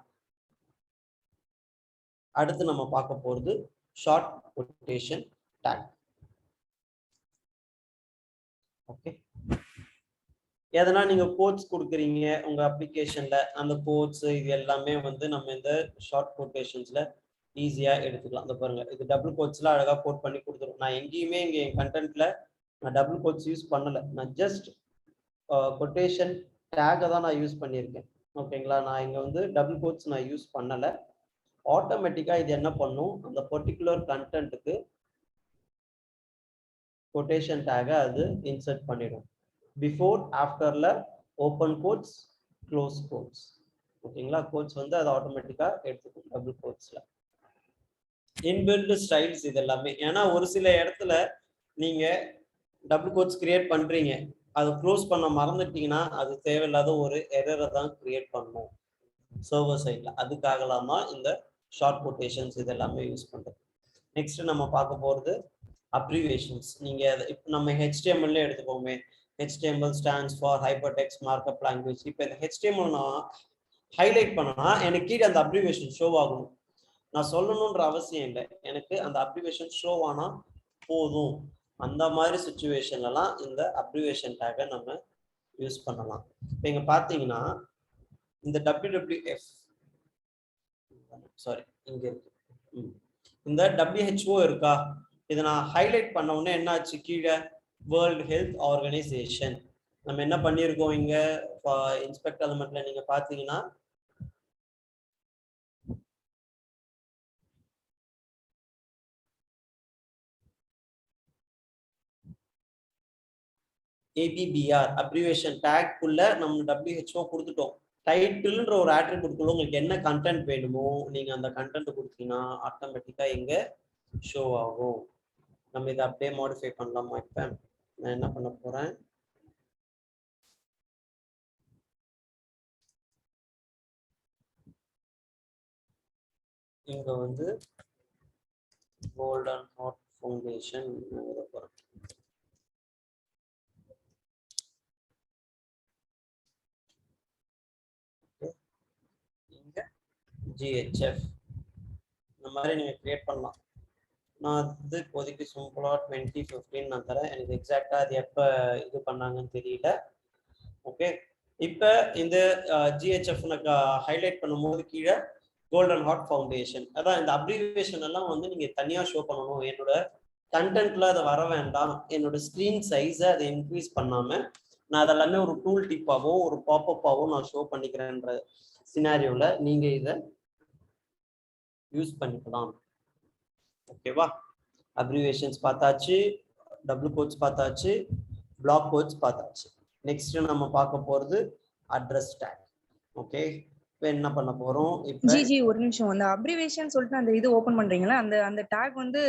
அடுத்து நம்ம பார்க்க போறது ஷார்ட் கொட்டேஷன் டேக். ஓகே, எதனா நீங்க கோட்ஸ் கொடுக்குறீங்க உங்க அப்ளிகேஷன்ல, அந்த கோட்ஸ் இது எல்லாமே வந்து நம்ம இந்த ஷார்ட் கோட்டேஷன்ஸ்ல ஈஸியா எடுத்துக்கலாம். அந்த பாருங்க, இது டபுள் கோட்ஸ்ல அழகா கோட் பண்ணி கொடுத்துரும். நான் எங்கேயுமே இங்க என் கண்டென்ட்ல நான் டபுள் கோட்ஸ் யூஸ் பண்ணல, நான் ஜஸ்ட் கொட்டேஷன் டேகை தான் நான் யூஸ் பண்ணியிருக்கேன். ஓகேங்களா? நான் இங்க வந்து டபுள் கோட்ஸ் நான் யூஸ் பண்ணல. ஆட்டோமேட்டிக்கா இது என்ன பண்ணும், அந்த பர்டிகுலர் கண்டென்ட்டுக்கு கொட்டேஷன் டேகை அது இன்சர்ட் பண்ணிடும். பிஃபோர் ஆஃப்டர்ல ஓப்பன் கோட்ஸ் க்ளோஸ் கோட்ஸ். ஓகேங்களா? கோட்ஸ் வந்து அது ஆட்டோமேட்டிக்கா எடுத்துக்கும் டபுள் கோட்ஸ்ல. இன்பில்ட் ஸ்டைல்ஸ் இது எல்லாமே, ஏன்னா ஒரு சில இடத்துல நீங்க டபுள் கோட்ஸ் கிரியேட் பண்றீங்க, அது க்ளோஸ் பண்ண மறந்துட்டீங்கன்னா அது தேவையில்லாத ஒரு எரரை தான் கிரியேட் பண்ணும் சர்வர் சைட்ல. அதுக்காகலாமா இந்த ஷார்ட் கொட்டேஷன்ஸ் இது எல்லாமே யூஸ் பண்றது. நெக்ஸ்ட் நம்ம பார்க்க போறது அப்ரிவியேஷன்ஸ். நீங்க இப்போ நம்ம HTML எடுத்துக்கோமே, HTML stands for hypertext markup language. இப்போ இந்த HTML நான் ஹைலைட் பண்ணனா எனக்கு கீழே அந்த அப்ரிவியேஷன் ஷோ ஆகணும், நான் சொல்லணும்ன்ற அவசியம் இல்லை, எனக்கு அந்த அப்ரிவியேஷன் ஷோ ஆனா போதும். அந்த மாதிரி சுச்சுவேஷன்லாம் இந்த அப்ரிவியேஷன் டேகை நம்ம யூஸ் பண்ணலாம். இப்போ இங்க பாத்தீங்கன்னா இந்த WWF சாரி இங்க இருக்கு. இந்த WHO இருக்கா, இதை நான் ஹைலைட் பண்ண உடனே என்ன ஆச்சு, கீழே வேர்ல்ட் ஹெல்த் ஆர்கனைசேஷன். நம்ம என்ன பண்ணியிருக்கோம் இங்க இன்ஸ்பெக்ட் எலிமெண்ட்ல நீங்க பாத்தீங்கன்னா ABBR அப்ரிவேஷன் டேக் குள்ள நம்ம WHO கொடுத்துட்டோம். டைட்டில்ன்ற ஒரு ஆட்ரிபியூட் குள்ள உங்களுக்கு என்ன கண்டென்ட் வேணுமோ நீங்க அந்த கண்டென்ட் கொடுத்தீங்கன்னா ஆட்டோமேட்டிக்கா இங்க ஷோ ஆகும். நம்ம இதை அப்படியே மாடிஃபை பண்ணலாமா? இப்ப நான் என்ன பண்ண போறேன், இங்க வந்து கோல்டன் ஹார்ட் ஃபவுண்டேஷன் எழுத போறேன். இங்க GHF இந்த மாதிரி நீங்க கிரியேட் பண்ணலாம். நான் வந்து இப்போதைக்கு சிம்பிளா 2015 நான் தரேன். எனக்கு எக்ஸாக்டா அது எப்ப இது பண்ணாங்கன்னு தெரியல. ஓகே, இப்ப இந்த GHF ஹைலைட் பண்ணும்போது கீழே கோல்டன் ஹார்ட் ஃபவுண்டேஷன், அதான் இந்த அப்ரிவேஷன் எல்லாம் வந்து நீங்க தனியா ஷோ பண்ணணும். என்னோட கண்டென்ட்ல அதை வர வேண்டாம், என்னோட ஸ்கிரீன் சைஸை அதை இன்க்ரீஸ் பண்ணாம நான் அதெல்லாமே ஒரு டூல் டிப்பாவோ ஒரு பாப்பப்பாவோ நான் ஷோ பண்ணிக்கிறேன்ற சினாரியோல நீங்க இதை யூஸ் பண்ணிக்கலாம். ஓகேவா? அப்ரிவேஷன்ஸ் பார்த்தாச்சு, டபுள் கோட்ஸ் பார்த்தாச்சு, பிளாக் கோட்ஸ் பார்த்தாச்சு. நெக்ஸ்ட் நம்ம பார்க்க போறது அட்ரஸ் டேக். ஓகே, இப்போ என்ன பண்ண போறோம், இப்போ ஜி ஒரு நிமிஷம், அந்த அப்ரிவேஷன் சொல்லிட்டு அந்த இது ஓபன் பண்றீங்களா, அந்த அந்த டேக் வந்து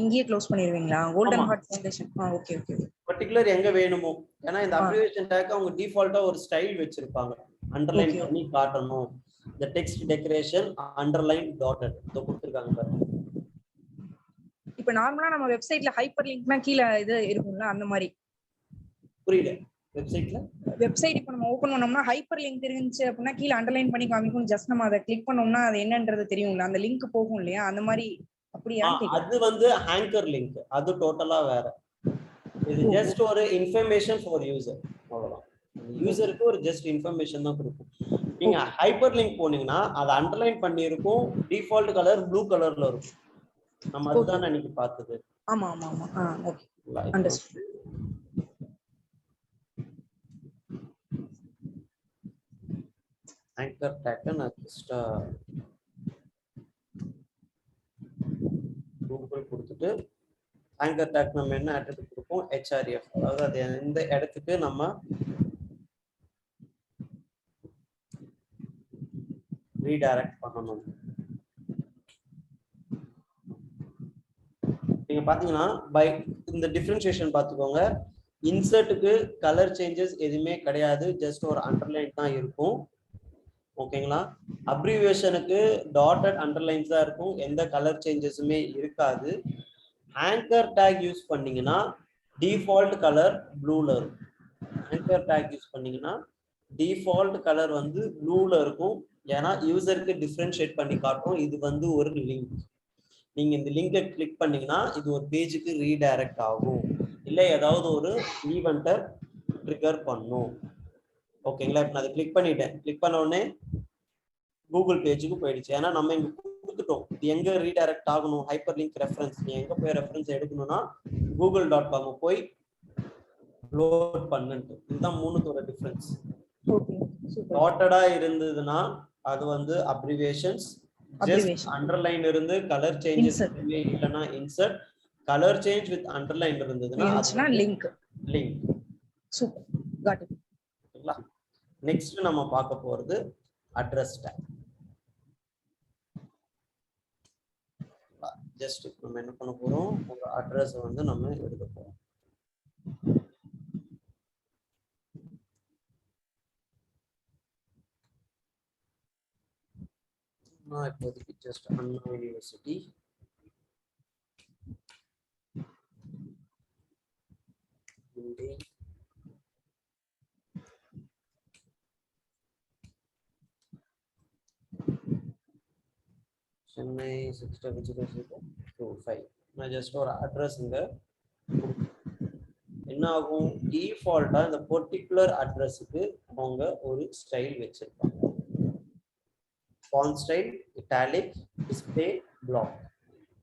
இங்கேயே க்ளோஸ் பண்ணிடுவீங்களா? Golden heart foundation. Okay okay. Particular எங்க வேணுமோ, ஏன்னா இந்த அப்ரிவேஷன் டேக் அவங்க டிஃபால்ட்டா ஒரு ஸ்டைல் வச்சிருப்பாங்க, அண்டர்லைன் பண்ணி காட்டணும். இந்த டெக்ஸ்ட் டெக்கரேஷன் அண்டர்லைன் டாட்டட் இத கொடுத்திருக்காங்க பாருங்க. இப்போ நார்மலா நம்ம வெப்சைட்ல ஹைப்பர் லிங்க்னா கீழ இது இருக்கும்ல, அந்த மாதிரி. புரியல, வெப்சைட் இப்போ நம்ம ஓபன் பண்ணோம்னா ஹைப்பர் லிங்க் இருந்துச்சு அப்படின்னா கீழ அண்டர்லைன் பண்ணி காமிக்கும். ஜஸ்ட் நம்ம அதை கிளிக் பண்ணோம்னா அது என்னன்றது தெரியும்ல, அந்த லிங்க் போகும் இல்லையா, அந்த மாதிரி. அப்படியா? அது வந்து ஆங்கர் லிங்க், அது டோட்டலா வேற. இது ஜஸ்ட் ஒரு இன்ஃபர்மேஷன் ஃபார் யூசர், அவ்வளவுதான். யூசருக்கு ஒரு ஜஸ்ட் இன்ஃபர்மேஷன் தான் கொடுக்கும். நீங்க ஹைப்பர் லிங்க் போனீங்கன்னா அது அண்டர்லைன் பண்ணி இருக்கும், டிஃபால்ட் கலர் ப்ளூ கலர்ல இருக்கும். நம்ம அதுதான் அன்னைக்கு பார்த்தது. ஆமா ஆமா ஆமா. Okay, understand. ஆங்கர் டேக் நான் ஜஸ்ட் கூகுள் கொடுத்துட்டு ஆங்கர் டேக் நம்ம என்ன அட்ரிபியூட் கொடுப்போம், HRF, அதாவது அது எந்த இடத்துக்கு நம்ம ரீடைரக்ட் பண்ணணும். நீங்க பாத்தீங்கன்னா பை இந்த டிஃபரன்ஷியேஷன் பார்த்துக்கோங்க. இன்சர்ட்டுக்கு கலர் சேஞ்சஸ் எதுவுமே கிடையாது, ஜஸ்ட் ஒரு அண்டர்லைன் தான் இருக்கும். ஓகேங்களா? அப்ரிவேஷனுக்கு டாட்டட் அண்டர்லைன்ஸ் தான் இருக்கும், எந்த கலர் சேஞ்சஸுமே இருக்காது. ஆங்கர் டேக் யூஸ் பண்ணீங்கன்னா டிஃபால்ட் கலர் ப்ளூல இருக்கும். ஆங்கர் டேக் யூஸ் பண்ணீங்கன்னா டிஃபால்ட் கலர் வந்து ப்ளூல இருக்கும், ஏன்னா யூசருக்கு டிஃபரன்ஷியேட் பண்ணி காட்டும். இது வந்து ஒரு லிங்க், நீங்க இந்த லிங்கை கிளிக் பண்ணீங்கன்னா இது ஒரு பேஜுக்கு ரீடைரக்ட் ஆகும், இல்லை ஏதாவது ஒரு ஈவெண்ட்டை ட்ரிகர் பண்ணும். ஓகேங்களா? இப்போ நான் அதை கிளிக் பண்ணிட்டேன், கிளிக் பண்ண உடனே கூகுள் பேஜுக்கு போயிடுச்சு. ஏன்னா நம்ம இங்க கொடுத்துட்டோம் இது எங்க ரீடைரக்ட் ஆகணும், ஹைப்பர் லிங்க் ரெஃபரன்ஸ். நீ எங்க போய் ரெஃபரன்ஸ் எடுக்கணும்னா google.com போய் லோட் பண்ணுட்டு. இதுதான் மூணுத்தோட டிஃபரன்ஸ். டாட்டடா இருந்ததுன்னா அது வந்து அப்ரிவேஷன்ஸ், ஜஸ்ட் அண்டர்லைன் இருந்து கலர் சேஞ்சஸ் இல்லைன்னா insert, colour change with underline இருந்ததுன்னா link. Link. Super, got it. ஓகேங்களா? நெக்ஸ்ட் நம்ம பார்க்க போறது அட்ரஸ் டேக். ஜஸ்ட் நம்ம என்ன பண்ண போறோம், ஒரு அட்ரஸ் வந்து நம்ம எழுத போறோம். நான் இப்போதைக்கு ஜஸ்ட் அண்ணா யூனிவர்சிட்டி ஹிந்தி சென்னை 60025. நான் ஜஸ்ட் ஒரு அட்ரஸ் இங்க என்ன ஆகும், டிஃபால்ட்டா இந்த பர்டிகுலர் அட்ரஸுக்கு அவங்க ஒரு ஸ்டைல் வச்சிருப்பாங்க. Font style, italic, display, block.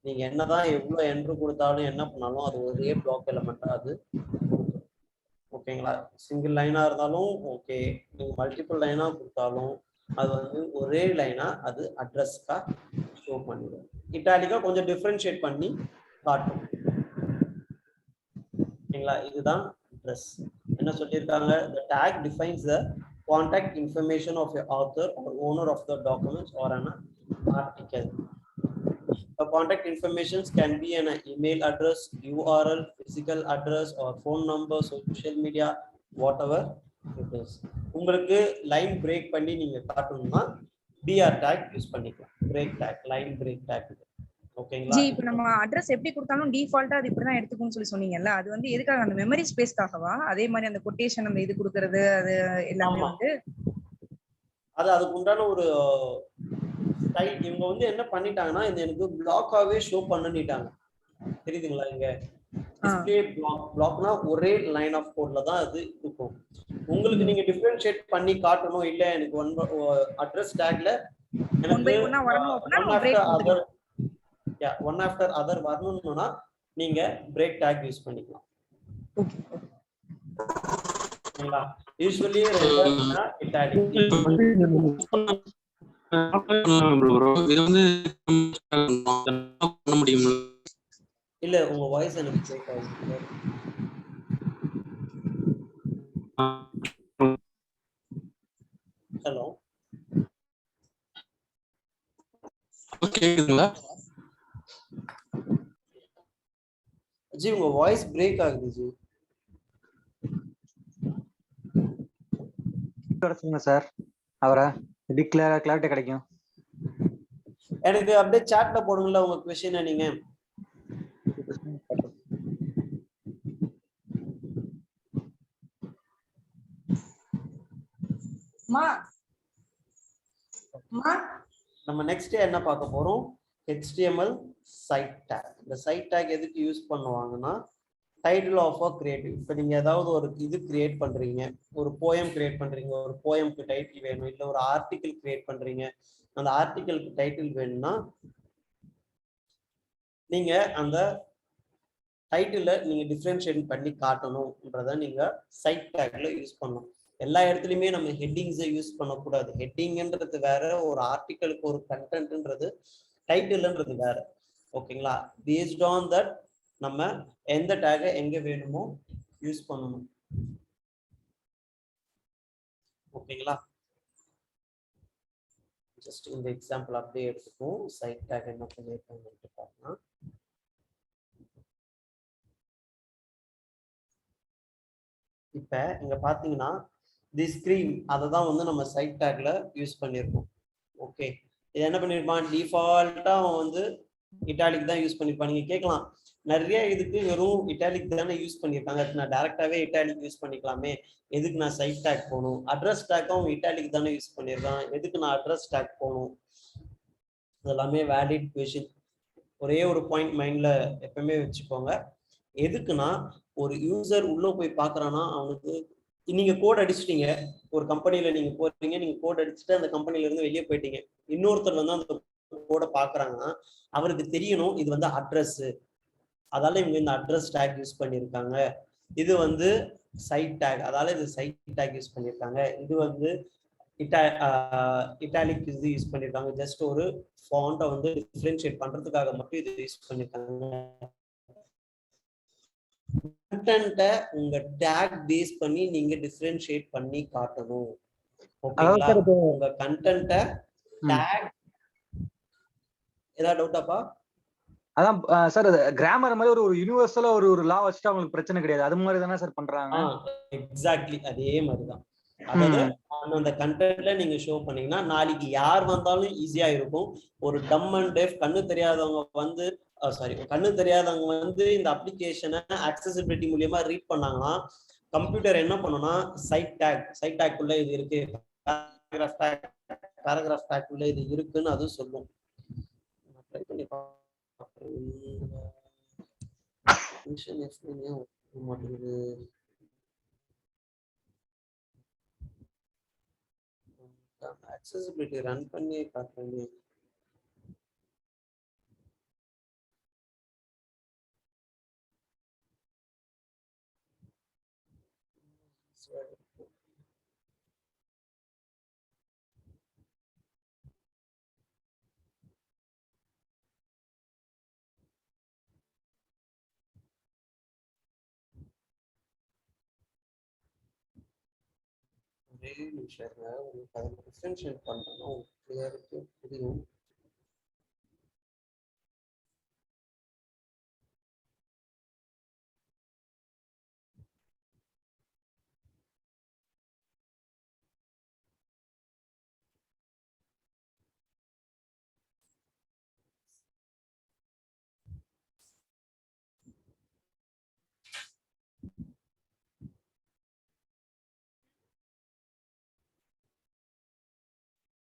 நீங்க என்னதான் எவ்வளவு என்ட்ரு கொடுத்தாலும் என்ன பண்ணாலும் அது ஒரே பிளாக் எலிமெண்டா அது கொடுக்கும். ஓகேங்களா? சிங்கிள் லைனா இருந்தாலும் ஓகே, நீங்க மல்டிபிள் லைனா கொடுத்தாலும் அது வந்து ஒரே லைனா அது அட்ரஸ்க்கா ஷோ பண்ணிடும். இட்டாலிக்கா கொஞ்சம் டிஃபரன்ஷியேட் பண்ணி காட்டும். ஓகேங்களா? இதுதான் அட்ரஸ். என்ன சொல்லியிருக்காங்க, the tag defines the contact information of a author or owner of the documents or an article. The contact informations can be an email address, URL, physical address or phone number, social media, whatever it is. உங்களுக்கு line break பண்ணி நீங்க காட்டணும்னா BR tag use பண்ணிக்கலாம். Break tag, line break tag. ஓகேங்களா? G இப்போ நம்ம address எப்படி கொடுத்தாலும் டிஃபால்ட்டா அது இப்படிதான் எடுத்துக்கும்னு சொல்லி சொன்னீங்கல்ல, அது வந்து எதுக்காக, அந்த மெமரி ஸ்பேஸ்க்காகவா? அதே மாதிரி அந்த கொட்டேஷன் அந்த இது கொடுக்கறது அது எல்லாமே ஆமா. வந்து அதுக்கு உண்டான ஒரு ஸ்டைல். இவங்க வந்து என்ன பண்ணிட்டாங்கன்னா, இது எனக்கு பிளாக்காவே ஷோ பண்ணிட்டாங்க. தெரியுதுங்களா? இங்க டிஸ்ப்ளே பிளாக்னா ஒரே லைன் ஆஃப் கோட்ல தான் அது இருக்கும். உங்களுக்கு நீங்க டிஃபரன்ஷியேட் பண்ணி காட்டணும், இல்ல எனக்கு அட்ரஸ் டேக்ல எனக்கு ஒன் ஆஃப்டர் அதர் வரணும்னா நீங்க பிரேக் டேக் யூஸ் பண்ணிக்கலாம். ஓகேங்களா? யூசுவலி இட்டாலிக் இல்ல, உங்க வாய்ஸ் எனக்கு பிரேக் ஆகுது. ஹலோ, கேக்குதுங்களா? ஜி உங்க வாய்ஸ் பிரேக் ஆகுது ஜி. சார் அவரை எப்படி கிளாரிட்டி கிடைக்கும்? எனக்கு அப்படியே சாட்ல போடுங்களா உங்க क्वेश्चन நீங்க. நம்ம நெக்ஸ்ட் என்ன பார்க்க போறோம், HTML சைட் டேக். இந்த சைட் டேக் எதுக்கு யூஸ் பண்ணுவாங்கன்னா, டைட்டில் ஆஃப் அ கிரியேட்டிவ். இப்போ நீங்க ஏதாவது ஒரு இது கிரியேட் பண்றீங்க, ஒரு போயம் கிரியேட் பண்றீங்க, ஒரு போயம்க்கு டைட்டில் வேணும், இல்லை ஒரு ஆர்டிகிள் கிரியேட் பண்றீங்க, அந்த ஆர்டிகிளுக்கு டைட்டில் வேணும்னா நீங்க அந்த டைட்டில நீங்க டிஃபரன்ஷியேட் பண்ணி காட்டணும்ன்றத நீங்க சைட் டேக்ல யூஸ் பண்ணணும். எல்லா இடத்துலயுமே நம்ம ஹெட்டிங்ஸை யூஸ் பண்ணக்கூடாது. ஹெட்டிங்ன்றது வேற, ஒரு ஆர்டிகிளுக்கு ஒரு கண்டென்ட்ன்றது, டைட்டில்ன்றது வேற. ஓகேங்களா? பேஸ்ட் ஆன் தட் நம்ம எந்த டேகை எங்க வேணுமோ யூஸ் பண்ணணும். ஓகேங்களா? ஜஸ்ட் இந்த எக்ஸாம்பிள் அப்படியே எடுத்துப்போம். சைட் டேக் என்ன பண்ணிருக்காங்கன்னு பார்க்கலாம். இப்ப இங்க பாத்தீங்கன்னா தி ஸ்கிரீன், அதை தான் வந்து நம்ம சைட் டேக்ல யூஸ் பண்ணிருக்கோம். ஓகே, இது என்ன பண்ணிருப்பான், டிஃபால்ட்டா அவன் வந்து இட்டாலிக் தான் யூஸ் பண்ணிருப்பான். நீங்க கேட்கலாம், நிறைய இதுக்கு வெறும் இட்டாலிக் தானே யூஸ் பண்ணிருக்காங்க, நான் டைரக்டாவே இட்டாலிக் யூஸ் பண்ணிக்கலாமே, எதுக்கு நான் சைட் டேக் போகணும்? அட்ரஸ் டேக்கும் இட்டாலிக் தானே யூஸ் பண்ணிருக்கான், எதுக்கு நான் அட்ரஸ் டேக் போகணும்? இதெல்லாமே வேலிட் கொஸ்டின். ஒரே ஒரு பாயிண்ட் மைண்ட்ல எப்பவுமே வச்சுக்கோங்க. எதுக்குன்னா, ஒரு யூசர் உள்ள போய் பாக்குறான்னா அவனுக்கு, நீங்க கோட் அடிச்சிட்டீங்க, ஒரு கம்பெனில நீங்க போறீங்க, நீங்க கோட் அடிச்சுட்டு அந்த கம்பெனில இருந்து வெளியே போயிட்டீங்க, இன்னொருத்தர் வந்து அந்த கோட பாக்குறாங்கன்னா அவருக்கு தெரியணும் இது வந்து அட்ரஸ், அதால இவங்க இந்த அட்ரஸ் டேக் யூஸ் பண்ணிருக்காங்க. இது வந்து சைட் டேக், அதால இது சைட் டேக் யூஸ் பண்ணிருக்காங்க. இது வந்து இட்டாலிக் இது யூஸ் பண்ணிருக்காங்க, ஜஸ்ட் ஒரு ஃபாண்ட்டை வந்து டிஃபரன்ஷியேட் பண்றதுக்காக மட்டும் இது யூஸ் பண்ணிருக்காங்க. கண்டென்ட்டை உங்க டேக் பேஸ் பண்ணி நீங்க டிஃபரன்ஷியேட் பண்ணி காட்டணும். ஓகேங்களா? உங்க கண்டென்ட்டை டேக். ஏதாவது டவுட்டாப்பா? அதான் சார், கிராமர் மாதிரி ஒரு யுனிவர்சலா ஒரு லா வச்சுட்டு அவங்களுக்கு பிரச்சனை கிடையாது, அது மாதிரி தானே சார் பண்றாங்க? எக்ஸாக்ட்லி அதே மாதிரிதான். அதாவது அந்த கண்டென்ட்ல நீங்க ஷோ பண்ணீங்கன்னா நாளைக்கு யார் வந்தாலும் ஈஸியா இருக்கும். ஒரு டம் அண்ட் டெஃப், கண்ணு தெரியாதவங்க வந்து கண்ணு தெரியாதவங்க வந்து இந்த அப்ளிகேஷனை அக்சசிபிலிட்டி மூலியமா ரீட் பண்ணாங்கன்னா கம்ப்யூட்டர் என்ன பண்ணும்னா, சைட் டேக் உள்ள இது இருக்கு, பேராகிராஃப் டேக் உள்ள இது இருக்குன்னு அது சொல்லும். ட்ரை பண்ணி மாட்டேங்குது. accessibility ரன் பண்ணி காட்டுறேன். ஒரே நிமிஷம் உங்களுக்கு அதை டிஃபரன்ஷியேட் பண்ணணும், உங்களுக்கு கிளியருக்கு புரியும்.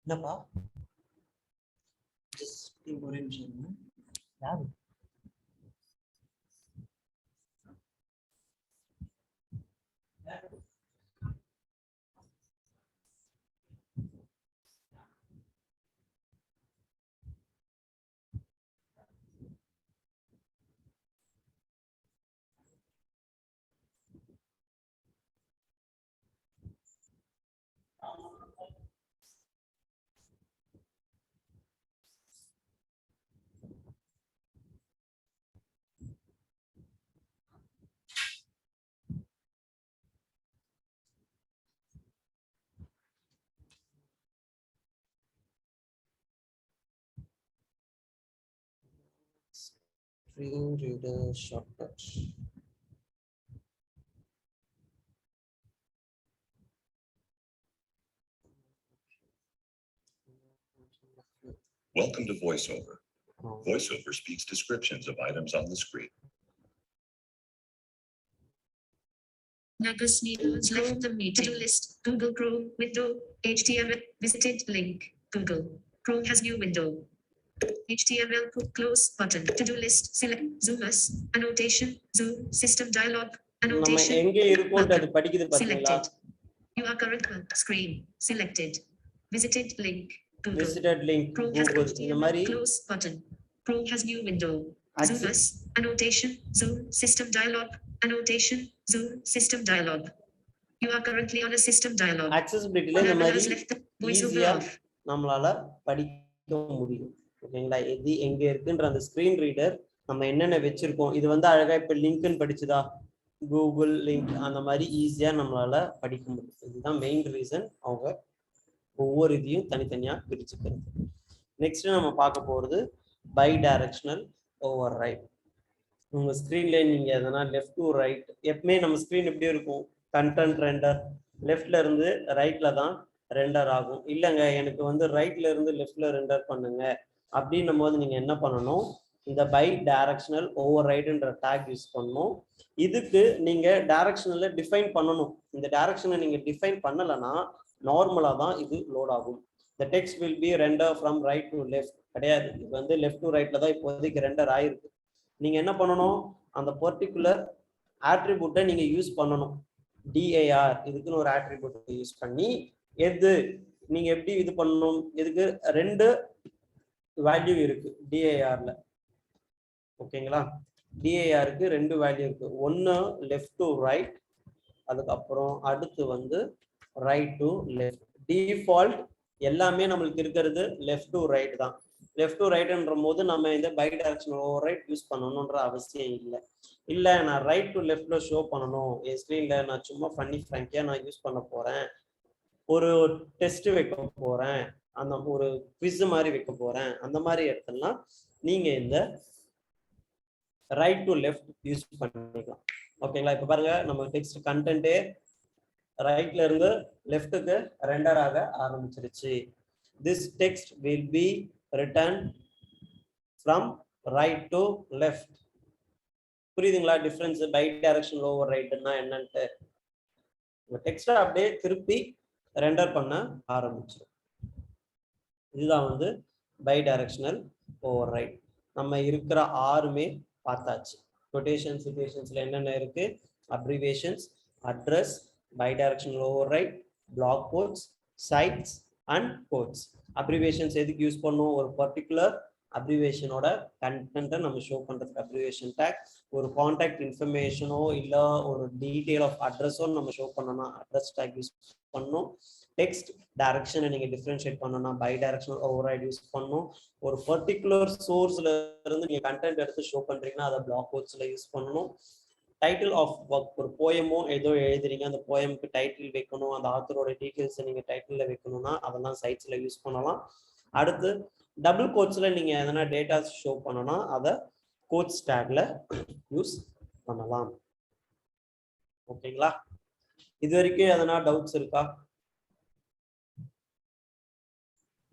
என்னப்பா ஒரே நிமிஷம். யாரு screen reader shortcut. Welcome to VoiceOver. VoiceOver speaks descriptions of items on the screen. Nagus needles left the meeting. To-do list, Google Chrome, window, HTML, visited link, Google. Chrome has new window. HTML, close button. To-do list, select, zoom us, annotation, zoom, system dialog, annotation. நம்ம எங்க இருக்கும்ன்றது படிக்குது பாத்தீங்களா? Selected. You are current screen, selected. Visited link, Google. Visited link, Chrome has Google. இந்த மாதிரி close button. Chrome has new window. Zoom us, annotation, zoom, system dialog, annotation, zoom, system dialog. You are currently on a system dialog. accessibility இந்த மாதிரி ஈஸியா நம்மளால படிக்க முடியும். ஓகேங்களா? இது எங்க இருக்குன்ற அந்த ஸ்கிரீன் ரீடர் நம்ம என்னென்ன வச்சிருக்கோம், இது வந்து அழகா இப்ப லிங்க்னு படிச்சுதா, கூகுள் லிங்க் அந்த மாதிரி ஈஸியா நம்மளால படிக்க முடியும். இதுதான் மெயின் ரீசன் அவங்க ஒவ்வொரு இதையும் தனித்தனியா பிரிச்சுக்கிறது. நெக்ஸ்ட் நம்ம பார்க்க போறது பை டைரக்ஷனல் ஓவர் ரைட். உங்க ஸ்கிரீன்ல நீங்க எதனா லெஃப்ட் டு ரைட், எப்பவுமே நம்ம ஸ்கிரீன் எப்படி இருக்கும், கண்டென்ட் ரெண்டர் லெஃப்ட்ல இருந்து ரைட்ல தான் ரெண்டர் ஆகும். இல்லைங்க எனக்கு வந்து ரைட்ல இருந்து லெஃப்ட்ல ரெண்டர் பண்ணுங்க அப்படின்னும் போது நீங்க என்ன பண்ணணும், இந்த பை டைரக்ஷனல் ஓவர் ரைட்ன்ற டேக் யூஸ் பண்ணணும். இதுக்கு நீங்க டைரக்ஷனல டிஃபைன் பண்ணணும். இந்த டைரக்ஷனை நீங்க டிஃபைன் பண்ணலைன்னா நார்மலா தான் இது லோட் ஆகும். The text will be render from right to left கிடையாது, இது வந்து லெஃப்ட் டு ரைட்ல தான் இப்போதைக்கு ரெண்டர் ஆயிருக்கு. நீங்க என்ன பண்ணணும், அந்த பர்டிகுலர் ஆட்ரிபியூட்டை நீங்க யூஸ் பண்ணணும். DAR இதுக்குன்னு ஒரு ஆட்ரிபியூட் யூஸ் பண்ணி எது நீங்க எப்படி இது பண்ணணும், இதுக்கு ரெண்டு வேல்யூ இருக்கு DARல. ஓகேங்களா? DARக்கு ரெண்டு வேல்யூ இருக்கு. ஒன்னு லெஃப்ட் டு ரைட், அதுக்கப்புறம் அடுத்து வந்து ரைட் டு லெஃப்ட். டிஃபால்ட் எல்லாமே நம்மளுக்கு இருக்கிறது லெஃப்ட் டு ரைட் தான். லெஃப்ட் டு ரைட்ன்ற போது நம்ம இந்த bidirectional override use பண்ணணும்ன்ற அவசியம் இல்லை. இல்லை நான் ரைட் டு லெஃப்ட்ல ஷோ பண்ணணும், என் ஸ்க்ரீன்ல நான் சும்மா ஃபன்னி ஃப்ராங்கியா நான் யூஸ் பண்ண போறேன், ஒரு டெஸ்ட் வைக்க போறேன், அந்த ஒரு குவிஸ் மாதிரி வைக்க போறேன், அந்த மாதிரி இடத்துலலாம் நீங்க இந்த ரைட் டு லெஃப்ட் யூஸ் பண்ணிக்கலாம். ஓகேங்களா? இப்ப பாருங்க நம்ம டெக்ஸ்ட் கண்டென்ட்டே ரைட்ல இருந்து லெஃப்ட்டுக்கு ரெண்டர் ஆக ஆரம்பிச்சிருச்சு. This text will be written from right to left. புரியுதுங்களா டிஃபரன்ஸ் பை டைரக்ஷனல் ஓவர் ரைட்னா என்னன்ட்டு? இந்த டெக்ஸ்ட்டை அப்படியே திருப்பி ரெண்டர் பண்ண ஆரம்பிச்சிடும். இதுதான் வந்து பை டைரக்ஷனல் ஓவர் ரைட். நம்ம இருக்கிற ஆறுமே பார்த்தாச்சு. கொட்டேஷன் சிச்சுவேஷன்ஸ்ல என்னென்ன இருக்கு, abbreviations, address, bidirectional override, block quotes, sites and quotes. Abbreviations எதுக்கு யூஸ் பண்ணும்? ஒரு பர்டிகுலர் அப்ரிவேஷனோட கண்டென்ட்டை நம்ம ஷோ பண்றதுக்கு அப்ரிவேஷன் டேக். ஒரு கான்டாக்ட் இன்ஃபர்மேஷனோ இல்ல ஒரு டீடைல் ஆஃப் அட்ரஸோ நம்ம ஷோ பண்ணோம்னா அட்ரஸ் டேக் யூஸ் பண்ணணும். டெக்ஸ்ட் டைரக்ஷனை நீங்க டிஃபரன்ஷியேட் பண்ணணும்னா பை டைரக்ஷனல் ஓவர்ரைட் யூஸ் பண்ணணும். ஒரு பர்டிகுலர் சோர்ஸ்ல இருந்து நீங்க கண்டென்ட் எடுத்து ஷோ பண்றீங்கன்னா அதை பிளாக் கோட்ஸ்ல யூஸ் பண்ணணும். டைட்டில் ஆஃப் ஒர்க், ஒரு போயமோ ஏதோ எழுதுறீங்க, அந்த போயமுக்கு டைட்டில் வைக்கணும், அந்த ஆத்தரோட டீடைல்ஸை நீங்க டைட்டில்ல வைக்கணும்னா அதெல்லாம் சைட்ஸ்ல யூஸ் பண்ணலாம். அடுத்து டபுள் கோட்ஸ்ல நீங்க எதனா டேட்டாஸ் ஷோ பண்ணணும்னா அதை கோட்ஸ் டேக்ல யூஸ் பண்ணலாம். ஓகேங்களா? இது வரைக்கும் எதனா டவுட்ஸ் இருக்கா?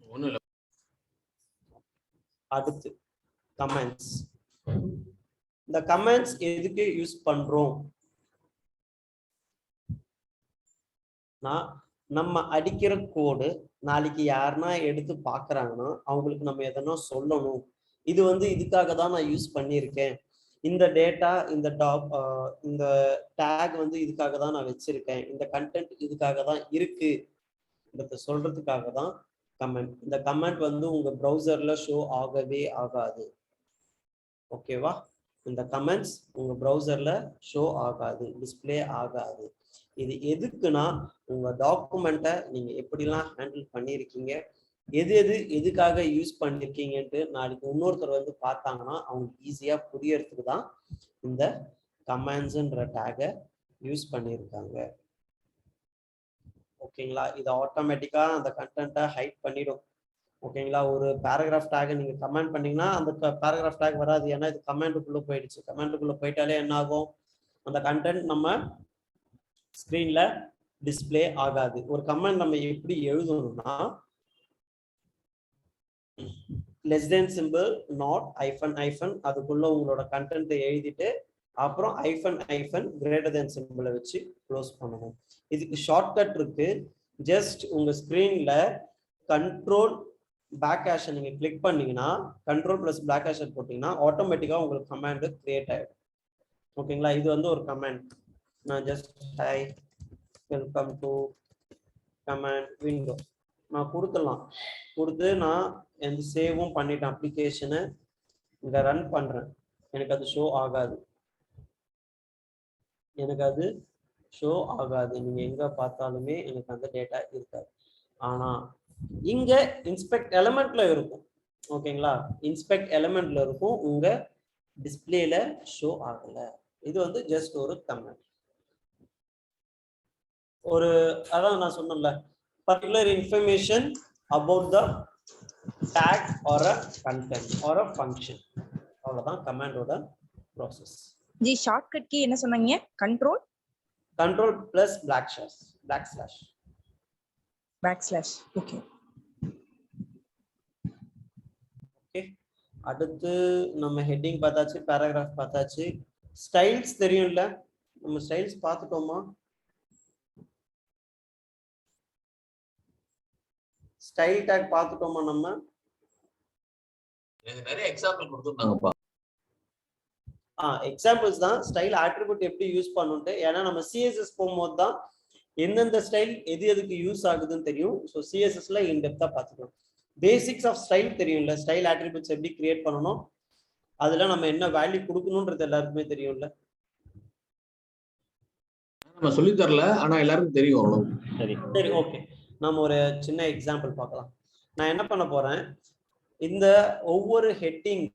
ஒண்ணும் இல்ல. அடுத்து கமெண்ட்ஸ். இந்த கமெண்ட்ஸ் எதுக்கு யூஸ் பண்றோம்? நம்ம அடிக்கிற கோடு நாளைக்கு யாருன்னா எடுத்து பாக்குறாங்கன்னா அவங்களுக்கு நம்ம எதனா சொல்லணும். இது வந்து இதுக்காக தான் நான் யூஸ் பண்ணியிருக்கேன், இந்த டேட்டா இந்த இந்த டேக் வந்து இதுக்காக தான் நான் வச்சிருக்கேன், இந்த கண்டென்ட் இதுக்காக தான் இருக்கு சொல்றதுக்காக தான் கமெண்ட். இந்த கமெண்ட் வந்து உங்க ப்ரௌசர்ல ஷோ ஆகவே ஆகாது. ஓகேவா? இந்த கமெண்ட்ஸ் உங்க ப்ரௌசர்ல ஷோ ஆகாது, டிஸ்பிளே ஆகாது. இது எதுக்குன்னா உங்க டாக்குமெண்ட்டை நீங்க எப்படிலாம் ஹேண்டில் பண்ணியிருக்கீங்க, எதுக்காக யூஸ் பண்ணிருக்கீங்கன்ட்டு நாளைக்கு இன்னொருத்தர் வந்து பார்த்தாங்கன்னா அவங்களுக்கு ஈஸியா புரியறதுக்கு தான் இந்த கமெண்ட்ஸ்ன்ற டேகை யூஸ் பண்ணியிருக்காங்க. ஓகேங்களா? இது ஆட்டோமேட்டிக்கா அந்த கண்டென்ட்டை ஹைட் பண்ணிடும். ஓகேங்களா? ஒரு பேராகிராஃப் டேக் நீங்க கமெண்ட் பண்ணீங்கன்னா அந்த பேராகிராஃப் டேக் வராது, ஏன்னா இது கமெண்ட்டுக்குள்ள போயிடுச்சு. கமெண்ட்டுக்குள்ள போயிட்டாலே என்ன ஆகும்? அந்த கண்டென்ட் நம்ம ஸ்கிரீன்ல டிஸ்பிளே ஆகாது. ஒரு கமெண்ட் நம்ம எப்படி எழுதணும்னா லெஸ் தென் சிம்பிள், நாட், ஐஃபன் ஐஃபன், அதுக்குள்ள உங்களோட கண்டென்ட்டை எழுதிட்டு அப்புறம் ஐஃபன் ஐஃபன் கிரேட்டர் தென் சிம்பிளை வச்சு க்ளோஸ் பண்ணணும். இதுக்கு ஷார்ட்கட் இருக்கு. ஜஸ்ட் உங்க ஸ்கிரீன்ல கண்ட்ரோல் பேக் ஹேஷை நீங்க கிளிக் பண்ணீங்கன்னா, கண்ட்ரோல் பிளஸ் பேக் ஹேஷ் போட்டீங்கன்னா ஆட்டோமேட்டிக்கா உங்களுக்கு கமாண்ட் கிரியேட் ஆயிடும். ஓகேங்களா? இது வந்து ஒரு கமாண்ட். நான் just high welcome du command window நான் கொடுத்துடலாம். கொடுத்து நான் எந்த சேவும் பண்ணிட்டேன், அப்ளிகேஷனை இங்க ரன் பண்றேன். எனக்கு அது ஷோ ஆகாது, நீங்க எங்க பார்த்தாலுமே எனக்கு அந்த டேட்டா இருக்காது. ஆனா இங்க இன்ஸ்பெக்ட் எலிமெண்ட்ல இருக்கும். ஓகேங்களா? இன்ஸ்பெக்ட் எலிமெண்ட்ல இருக்கும், உங்க டிஸ்பிளேல ஷோ ஆகல. இது வந்து ஜஸ்ட் ஒரு கமெண்ட். ஒரு அதான் நான் சொன்னேன்ல, particular information about the tag or a content or a function. அவ்வளவுதான் கமாண்டோட ப்ராசஸ். ஜி ஷார்ட்கட் கீ என்ன சொன்னீங்க? Control plus backslash. Okay. Okay, அடுத்து நம்ம ஹெட்டிங் பார்த்தாச்சு, பேராகிராஃப் பார்த்தாச்சு. ஸ்டைல்ஸ் தெரியும்ல, நம்ம ஸ்டைல்ஸ் பார்த்துட்டோமா? ஸ்டைல் டேக் பார்த்துட்டோமா? நம்ம நிறைய எக்ஸாம்பிள் கொடுத்துருந்தாங்கப்பா. எக்ஸாம்பிள்ஸ் தான் ஸ்டைல் ஆட்ரிபியூட் எப்படி யூஸ் பண்ணுட்டு. ஏன்னா நம்ம சிஎஸ்எஸ் போகும்போது தான் எந்தெந்த ஸ்டைல் எதுக்கு யூஸ் ஆகுதுன்னு தெரியும். ஸோ சிஎஸ்எஸ்ல இன்டெப்தா பார்த்துக்கலாம். பேசிக்ஸ் ஆஃப் ஸ்டைல் தெரியும்ல, ஸ்டைல் ஆட்ரிபியூட்ஸ் எப்படி கிரியேட் பண்ணணும், அதுல நம்ம என்ன வேல்யூ கொடுக்கணும்ன்றது எல்லாருக்குமே தெரியும்ல. நம்ம சொல்லி தரல, ஆனா எல்லாருக்கும் தெரியும். சரி, ஓகே. நம்ம ஒரு சின்ன எக்ஸாம்பிள் பார்க்கலாம். நான் என்ன பண்ண போறேன், இந்த ஒவ்வொரு ஹெட்டிங்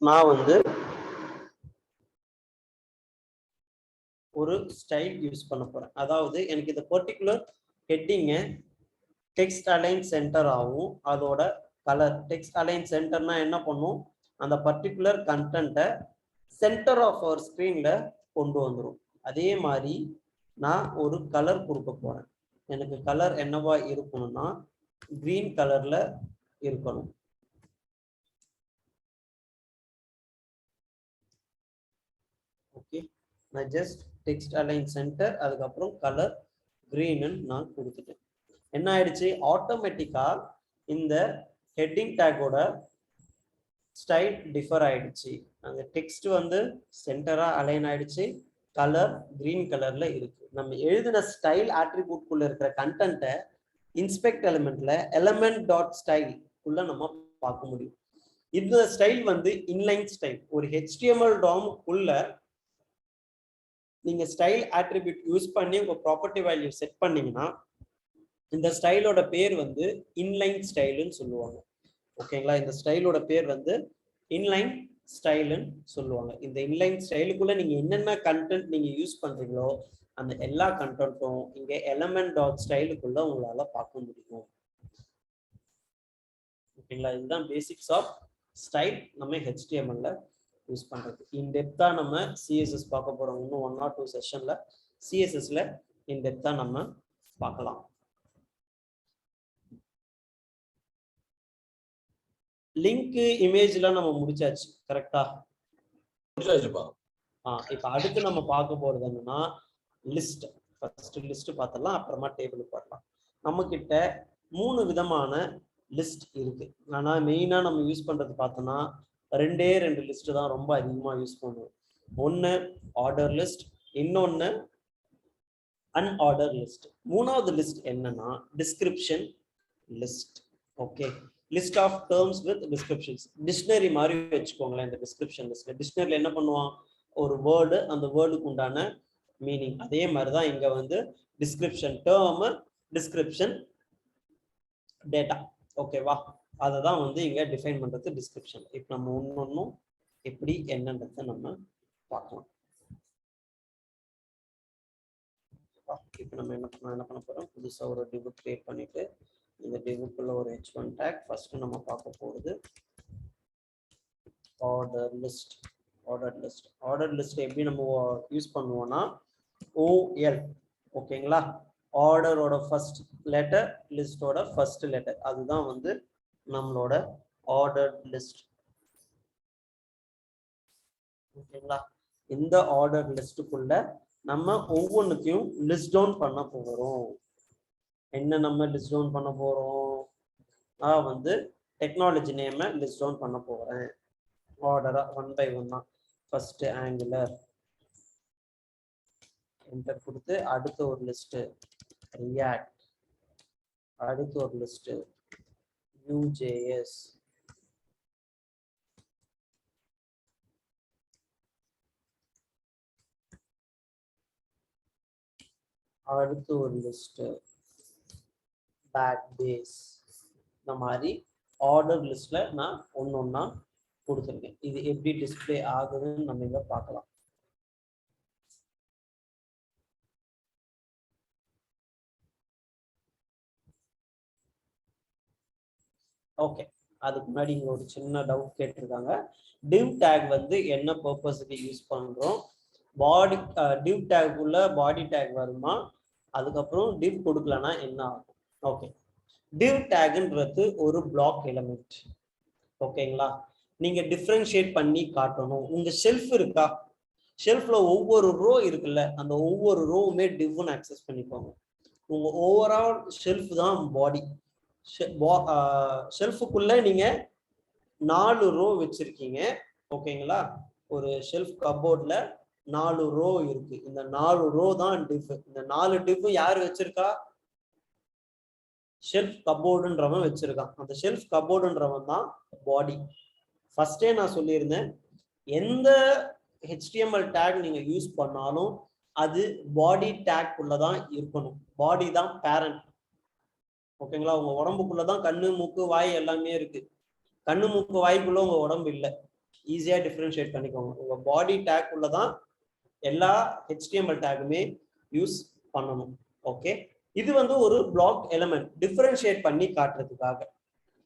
நான் வந்து ஒரு ஸ்டைல் யூஸ் பண்ண போறேன். அதாவது எனக்கு இந்த பர்டிகுலர் ஹெட்டிங்கை டெக்ஸ்ட் அலைன் சென்டர் ஆகும், அதோட கலர். டெக்ஸ்ட் அலைன் சென்டர்னா என்ன பண்ணும், அந்த பர்டிகுலர் கண்டென்ட்டை சென்டர் ஆஃப் அவர் ஸ்கிரீன்ல கொண்டு வந்துடும். அதே மாதிரி நான் ஒரு கலர் கொடுக்க போறேன். எனக்கு கலர் என்னவா இருக்கணும்னா கிரீன் கலர்ல இருக்கணும். ஓகே, நான் ஜஸ்ட் டெக்ஸ்ட் அலைன் சென்டர், அதுக்கப்புறம் கலர் கிரீன் நான் கொடுத்துட்டேன். என்ன ஆயிடுச்சு, ஆட்டோமேட்டிக்கா இந்த ஹெட்டிங் டேக்கோட ஸ்டைல் டிஃபர் ஆயிடுச்சு. அந்த டெக்ஸ்ட் வந்து சென்டரா அலைன் ஆயிடுச்சு, கலர் கிரீன் கலர்ல இருக்கு. நம்ம எழுதின ஸ்டைல் ஆட்ரிபியூட் குள்ள இருக்கிற கண்டென்ட்டை இன்ஸ்பெக்ட் எலிமெண்ட்ல எலிமெண்ட் டாட் ஸ்டைல் குள்ள நம்ம பார்க்க முடியும். இந்த ஸ்டைல் வந்து இன்லைன் ஸ்டைல். ஒரு HTML DOM குள்ள நீங்க ஸ்டைல் ஆட்ரிபியூட் யூஸ் பண்ணி உங்க ப்ராப்பர்ட்டி வேல்யூ செட் பண்ணீங்கன்னா இந்த ஸ்டைலோட பேர் வந்து இன்லைன் ஸ்டைல்னு சொல்லுவாங்க. ஓகேங்களா? இந்த ஸ்டைலோட பேர் வந்து இன்லைன் ஸ்டைல்னு சொல்லுவாங்க. இந்த இன்லைன் ஸ்டைலுக்குள்ள நீங்க என்னென்ன கண்டென்ட் நீங்க யூஸ் பண்றீங்களோ அந்த எல்லா கண்டென்ட்டும் இங்க எலிமெண்ட் டாட் ஸ்டைலுக்குள்ள உங்களால பார்க்க முடியும். ஓகேங்களா? இதுதான் பேசிக்ஸ் ஆஃப் ஸ்டைல் நம்ம HTML ல யூஸ் பண்றது. இன்டெப்தா நம்ம CSS பார்க்க போறோம். இன்னும் 1 or 2 செஷன்ல CSS ல இன்டெப்தா நம்ம பார்க்கலாம். லிங்க் இமேஜ்லாம் நம்ம முடிச்சாச்சு. கரெக்டா? முடிச்சாச்சுப்பா. இப்ப அடுத்து நம்ம பார்க்க போறது என்னன்னா லிஸ்ட். ஃபர்ஸ்ட் லிஸ்ட் பார்த்தலாம், அப்புறமா டேபிளுக்கு வரலாம். நம்ம கிட்ட 3 விதமான லிஸ்ட் இருக்கு. ஆனா மெயினா நம்ம யூஸ் பண்றது பார்த்தோம்னா 2 லிஸ்ட் தான் ரொம்ப அதிகமா யூஸ் பண்ணுவோம். ஒன்னு ஆர்டர் லிஸ்ட், இன்னொன்னு அன்ஆர்டர் லிஸ்ட். மூணாவது லிஸ்ட் என்னன்னா description list. Okay, list of terms with descriptions. Dictionary மாதிரி வச்சுக்கோங்களேன். இந்த டிஸ்கிரிப்ஷன் லிஸ்ட் டிக்ஷனரியில் என்ன பண்ணுவான், ஒரு வேர்டு, அந்த வேர்டுக்கு உண்டான மீனிங். அதே மாதிரி தான் இங்க வந்து டிஸ்கிரிப்ஷன் டேர்ம், டிஸ்கிரிப்ஷன் டேட்டா. ஓகேவா? அதை தான் வந்து இங்க டிஃபைன் பண்றது டிஸ்கிரிப்ஷன். இப்போ நம்ம ஒன்னொன்னும் எப்படி என்னன்றதை நம்ம பார்க்கலாம். இப்போ நம்ம என்ன பண்ண போறோம், புதுசா ஒரு டிவ் கிரியேட் பண்ணிட்டு இந்த டிவ்க்குள்ள ஒரு h1 டேக். ஃபர்ஸ்ட் நம்ம பார்க்க போறது ஆர்டர் லிஸ்ட். ஆர்டர் லிஸ்ட் எப்படி நம்ம யூஸ் பண்ணுவோம்னா OL. ஓகேங்களா? ஆர்டரோட ஃபர்ஸ்ட் லெட்டர், லிஸ்டோட ஃபர்ஸ்ட் லெட்டர், அதுதான் வந்து நம்மளோட ஆர்டர் லிஸ்ட். ஓகேங்களா? இந்த ஆர்டர் லிஸ்டுக்குள்ள நம்ம ஒவ்வொன்றுத்தையும் லிஸ்ட் டவுன் பண்ண போகிறோம். என்ன நம்ம லிஸ்ட் டவுன் பண்ண போறோம், நான் வந்து டெக்னாலஜி நேமை லிஸ்ட் டவுன் பண்ண போறேன். ஆர்டரா 1 by 1 தான். ஃபர்ஸ்ட் ஆங்குலர் என்டர் கொடுத்து அடுத்த ஒரு லிஸ்ட் ரியாக்ட், அடுத்த ஒரு லிஸ்ட் Vue.js, அடுத்து ஒரு லிஸ்ட் பேக் பேஸ். இந்த மாதிரி ஆர்டர் லிஸ்ட்ல நான் ஒன்னொன்னா கொடுத்துருக்கேன். இது எப்படி டிஸ்பிளே ஆகுதுன்னு நம்ம இங்க பார்க்கலாம். ஓகே, அதுக்கு முன்னாடி இங்க ஒரு சின்ன டவுட் கேட்டிருக்காங்க. div tag வந்து என்ன பர்பஸ்க்கு யூஸ் பண்றோம், பாடி div tag உள்ள பாடி டேக் வருமா, அதுக்கப்புறம் div கொடுக்கலனா என்ன ஆகும். ஓகே, div tagன்றது ஒரு பிளாக் எலிமெண்ட். ஓகேங்களா? நீங்க டிஃபரன்ஷியேட் பண்ணி காட்டணும். உங்க ஷெல்ஃப் இருக்கா, ஷெல்ஃப்ல ஒவ்வொரு ரோ இருக்குல்ல, அந்த ஒவ்வொரு ரோவுமே divன்னு ஆக்சஸ் பண்ணிக்கோங்க. உங்க ஓவரால் ஷெல்ஃப் தான் பாடி. ஷெல்ஃபுக்குள்ள நீங்க 4 ரோ வச்சிருக்கீங்க. ஓகேங்களா? ஒரு ஷெல்ஃப் கபோர்ட்ல 4 ரோ இருக்கு. இந்த 4 ரோ தான் டிவ். இந்த 4 டிவ் யார் வச்சிருக்கா, ஷெல்ஃப் கபோர்டுன்றவன் வச்சிருக்கான். அந்த ஷெல்ஃப் கபோர்டுன்றவன் தான் பாடி. ஃபர்ஸ்டே நான் சொல்லியிருந்தேன், எந்த HTML டேக் நீங்க யூஸ் பண்ணாலும் அது பாடி டேக் உள்ளதான் இருக்கணும். பாடி தான் பேரண்ட். ஓகேங்களா? உங்க உடம்புக்குள்ளதான் கண்ணு மூக்கு வாய் எல்லாமே இருக்கு. கண்ணு மூக்கு வாய்க்குள்ள உங்க உடம்பு இல்லை. ஈஸியா டிஃபரன்ஷியேட் பண்ணிக்கோங்க. உங்க பாடி டேக் உள்ளதான் எல்லா HTML டேக்குமே யூஸ் பண்ணணும். ஓகே, இது வந்து ஒரு பிளாக் எலிமெண்ட் டிஃபரன்ஷியேட் பண்ணி காட்டுறதுக்காக.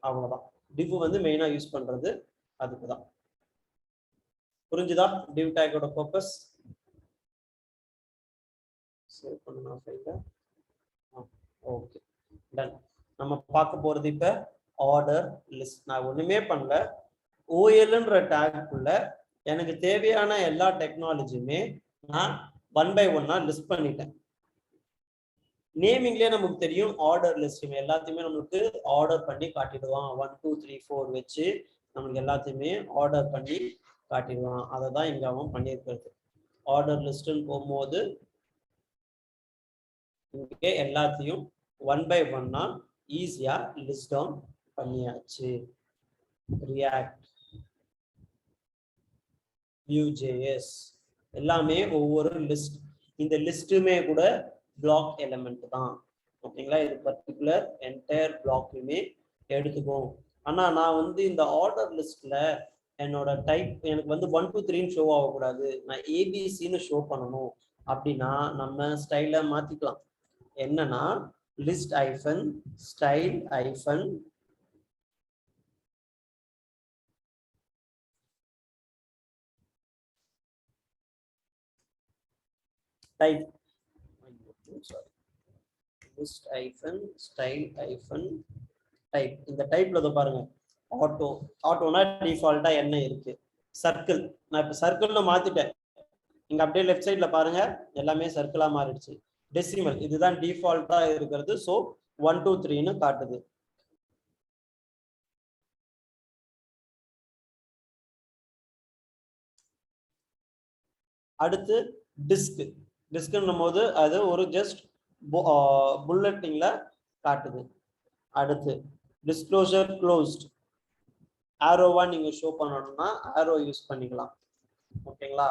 அவ்வளவுதான். div வந்து மெயினா யூஸ் பண்றது அதுக்குதான். புரிஞ்சுதா div டேக்கோட பர்பஸ்? சேவ் பண்ணணும் ஃபைல. Okay, done. நம்ம பார்க்க போறது இப்ப ஆர்டர் லிஸ்ட். நான் ஒண்ணுமே பண்ணல, OLன்ற டேக்குள்ள எனக்கு தேவையான எல்லா டெக்னாலஜியுமே நான் 1 by 1 லிஸ்ட் பண்ணிட்டேன். நேமிங்லயே நமக்கு தெரியும் ஆர்டர் லிஸ்ட் எல்லாத்தையுமே நமக்கு ஆர்டர் பண்ணி காட்டிடுவான். 1 2 3 4 வச்சு நமக்கு எல்லாத்தையுமே ஆர்டர் பண்ணி காட்டிடுவான். அதை தான் இங்க அவன் பண்ணியிருக்கிறது. ஆர்டர் லிஸ்ட்னு போகும்போது இங்கே எல்லாத்தையும் 1 by 1 ஈஸியா லிஸ்ட் டவுன் பண்ணியாச்சு. ரியாக்ட், Vue.js எல்லாமே ஒவ்வொரு லிஸ்ட். இந்த லிஸ்ட்டுமே கூட பிளாக் எலிமெண்ட் தான். ஓகேங்களா, இது பர்டிகுலர் என்டையர் பிளாக்குமே எடுத்துக்கும். ஆனா நான் வந்து இந்த ஆர்டர் லிஸ்ட்ல என்னோட டைப் எனக்கு வந்து 1 2 3 ஷோ ஆகக்கூடாது, நான் ஏபிசின்னு ஷோ பண்ணணும் அப்படின்னா நம்ம ஸ்டைல மாத்திக்கலாம். என்னன்னா list hyphen style hyphen type, list hyphen style hyphen type. இந்த டைப்ல இதை பாருங்க, ஆட்டோனா டிஃபால்ட்டா என்ன இருக்கு, சர்க்கிள். நான் இப்ப சர்க்கிள்னு மாத்திட்டேன். இங்க அப்படியே லெஃப்ட் சைட்ல பாருங்க எல்லாமே சர்க்கிளா மாறிடுச்சு. டெசிமல் இதுதான் டிஃபால்ட்டா இருக்கிறது. ஸோ 1 2 3ன்னு காட்டுது. அடுத்து டிஸ்க்னும் போது அது ஒரு ஜஸ்ட் புல்லட்டிங்ல காட்டுது. அடுத்து டிஸ்க்ளோசர் க்ளோஸ்ட், ஆரோவா நீங்க ஷோ பண்ணணும்னா ஆரோ யூஸ் பண்ணிக்கலாம். ஓகேங்களா,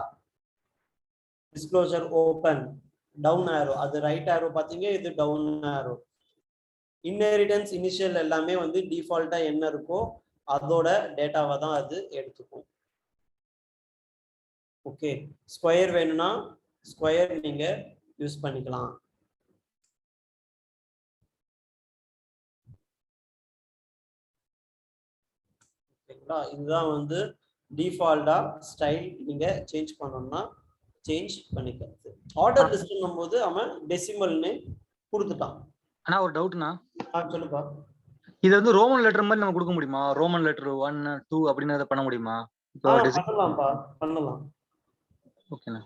டிஸ்க்ளோசர் ஓபன், டவுன் ஆரோ, அது ரைட் ஆரோ பாத்தீங்க, இது டவுன் ஆரோ. இன்ஹெரிட்டன்ஸ் இனிஷியல் எல்லாமே வந்து டிஃபால்ட்டா என்ன இருக்கோ அதோட டேட்டாவை தான் அது எடுத்துக்கும். ஓகே, ஸ்கொயர் வேணும்னா ஸ்கொயர் நீங்க யூஸ் பண்ணிக்கலாம். ஓகேங்களா, இதுதான் வந்து டிஃபால்ட்டா ஸ்டைல் நீங்க சேஞ்ச் பண்ணணும்னா சேஞ்ச் பண்ணிக்கிறது. ஆர்டர் லிஸ்ட்னும் போது அவன் டெசிமல்னு கொடுத்துட்டான். ஆனா ஒரு டவுட்னா, சொல்லுப்பா. இது வந்து ரோமன் லெட்டர் மாதிரி நம்ம கொடுக்க முடியுமா? ரோமன் லெட்டர் 1 2 அப்படின்னு அதை பண்ண முடியுமா? பண்ணலாம்ப்பா, பண்ணலாம். ஓகேண்ணா.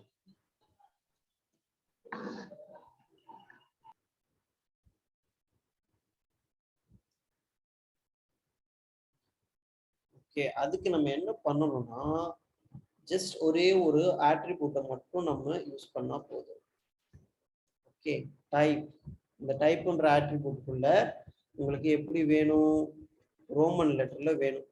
ஓகே, அதுக்கு நம்ம என்ன பண்ணணும்னா ஜஸ்ட் ஒரே ஒரு ஆட்ரிபியூட்டை மட்டும் நம்ம யூஸ் பண்ணா போதும். Okay, type. இந்த டைப்ன்ற ஆட்ரிபியூட்குள்ள உங்களுக்கு எப்படி வேணும், ரோமன் லெட்டர்ல வேணும்.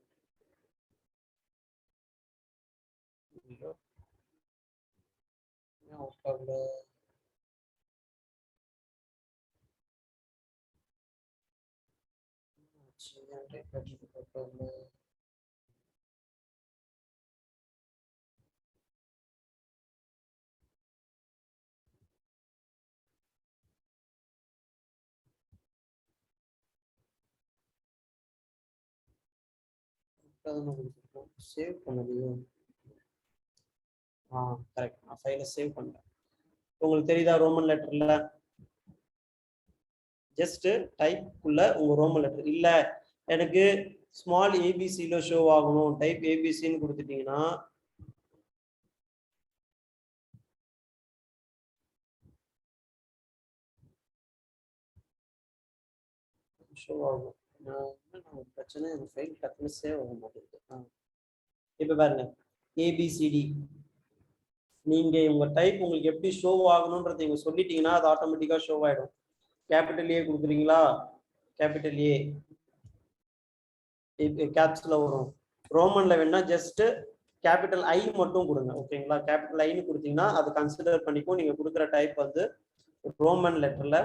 சேவ் பண்ணலையோ? கரெக்ட், நான் ஃபைலை சேவ் பண்ணேன். உங்களுக்கு தெரியுதா ரோமன் லெட்டர்ல ஜஸ்ட் டைப் குள்ள உங்க ரோமன் லெட்டர் இல்ல, எனக்கு ஸ்மால் ஏபிசில ஷோ ஆகணும், டைப் ஏபிசின்னு கொடுத்துட்டீங்கன்னா ஷோ ஆகும். பிரச்சனை இந்த ஃபைல் டக்குன்னு சேவ் ஆக மாட்டேங்குது. இப்ப பாருங்க, ஏபிசிடி நீங்க உங்க டைப் உங்களுக்கு எப்படி ஷோ ஆகணும்ன்றத நீங்க சொல்லிட்டீங்கன்னா அது ஆட்டோமேட்டிக்கா ஷோ ஆயிடும். கேபிட்டல் ஏ கொடுக்குறீங்களா, கேபிட்டல் ஏ கேப்ஸ்ல வரும். ரோமன்ல வேணா ஜஸ்ட் கேபிட்டல் ஐ மட்டும் கொடுங்க. ஓகேங்களா, கேபிட்டல் ஐன்னு கொடுத்தீங்கன்னா அது கன்சிடர் பண்ணிக்கும் நீங்க கொடுக்குற டைப் வந்து ரோமன் லெட்டர்ல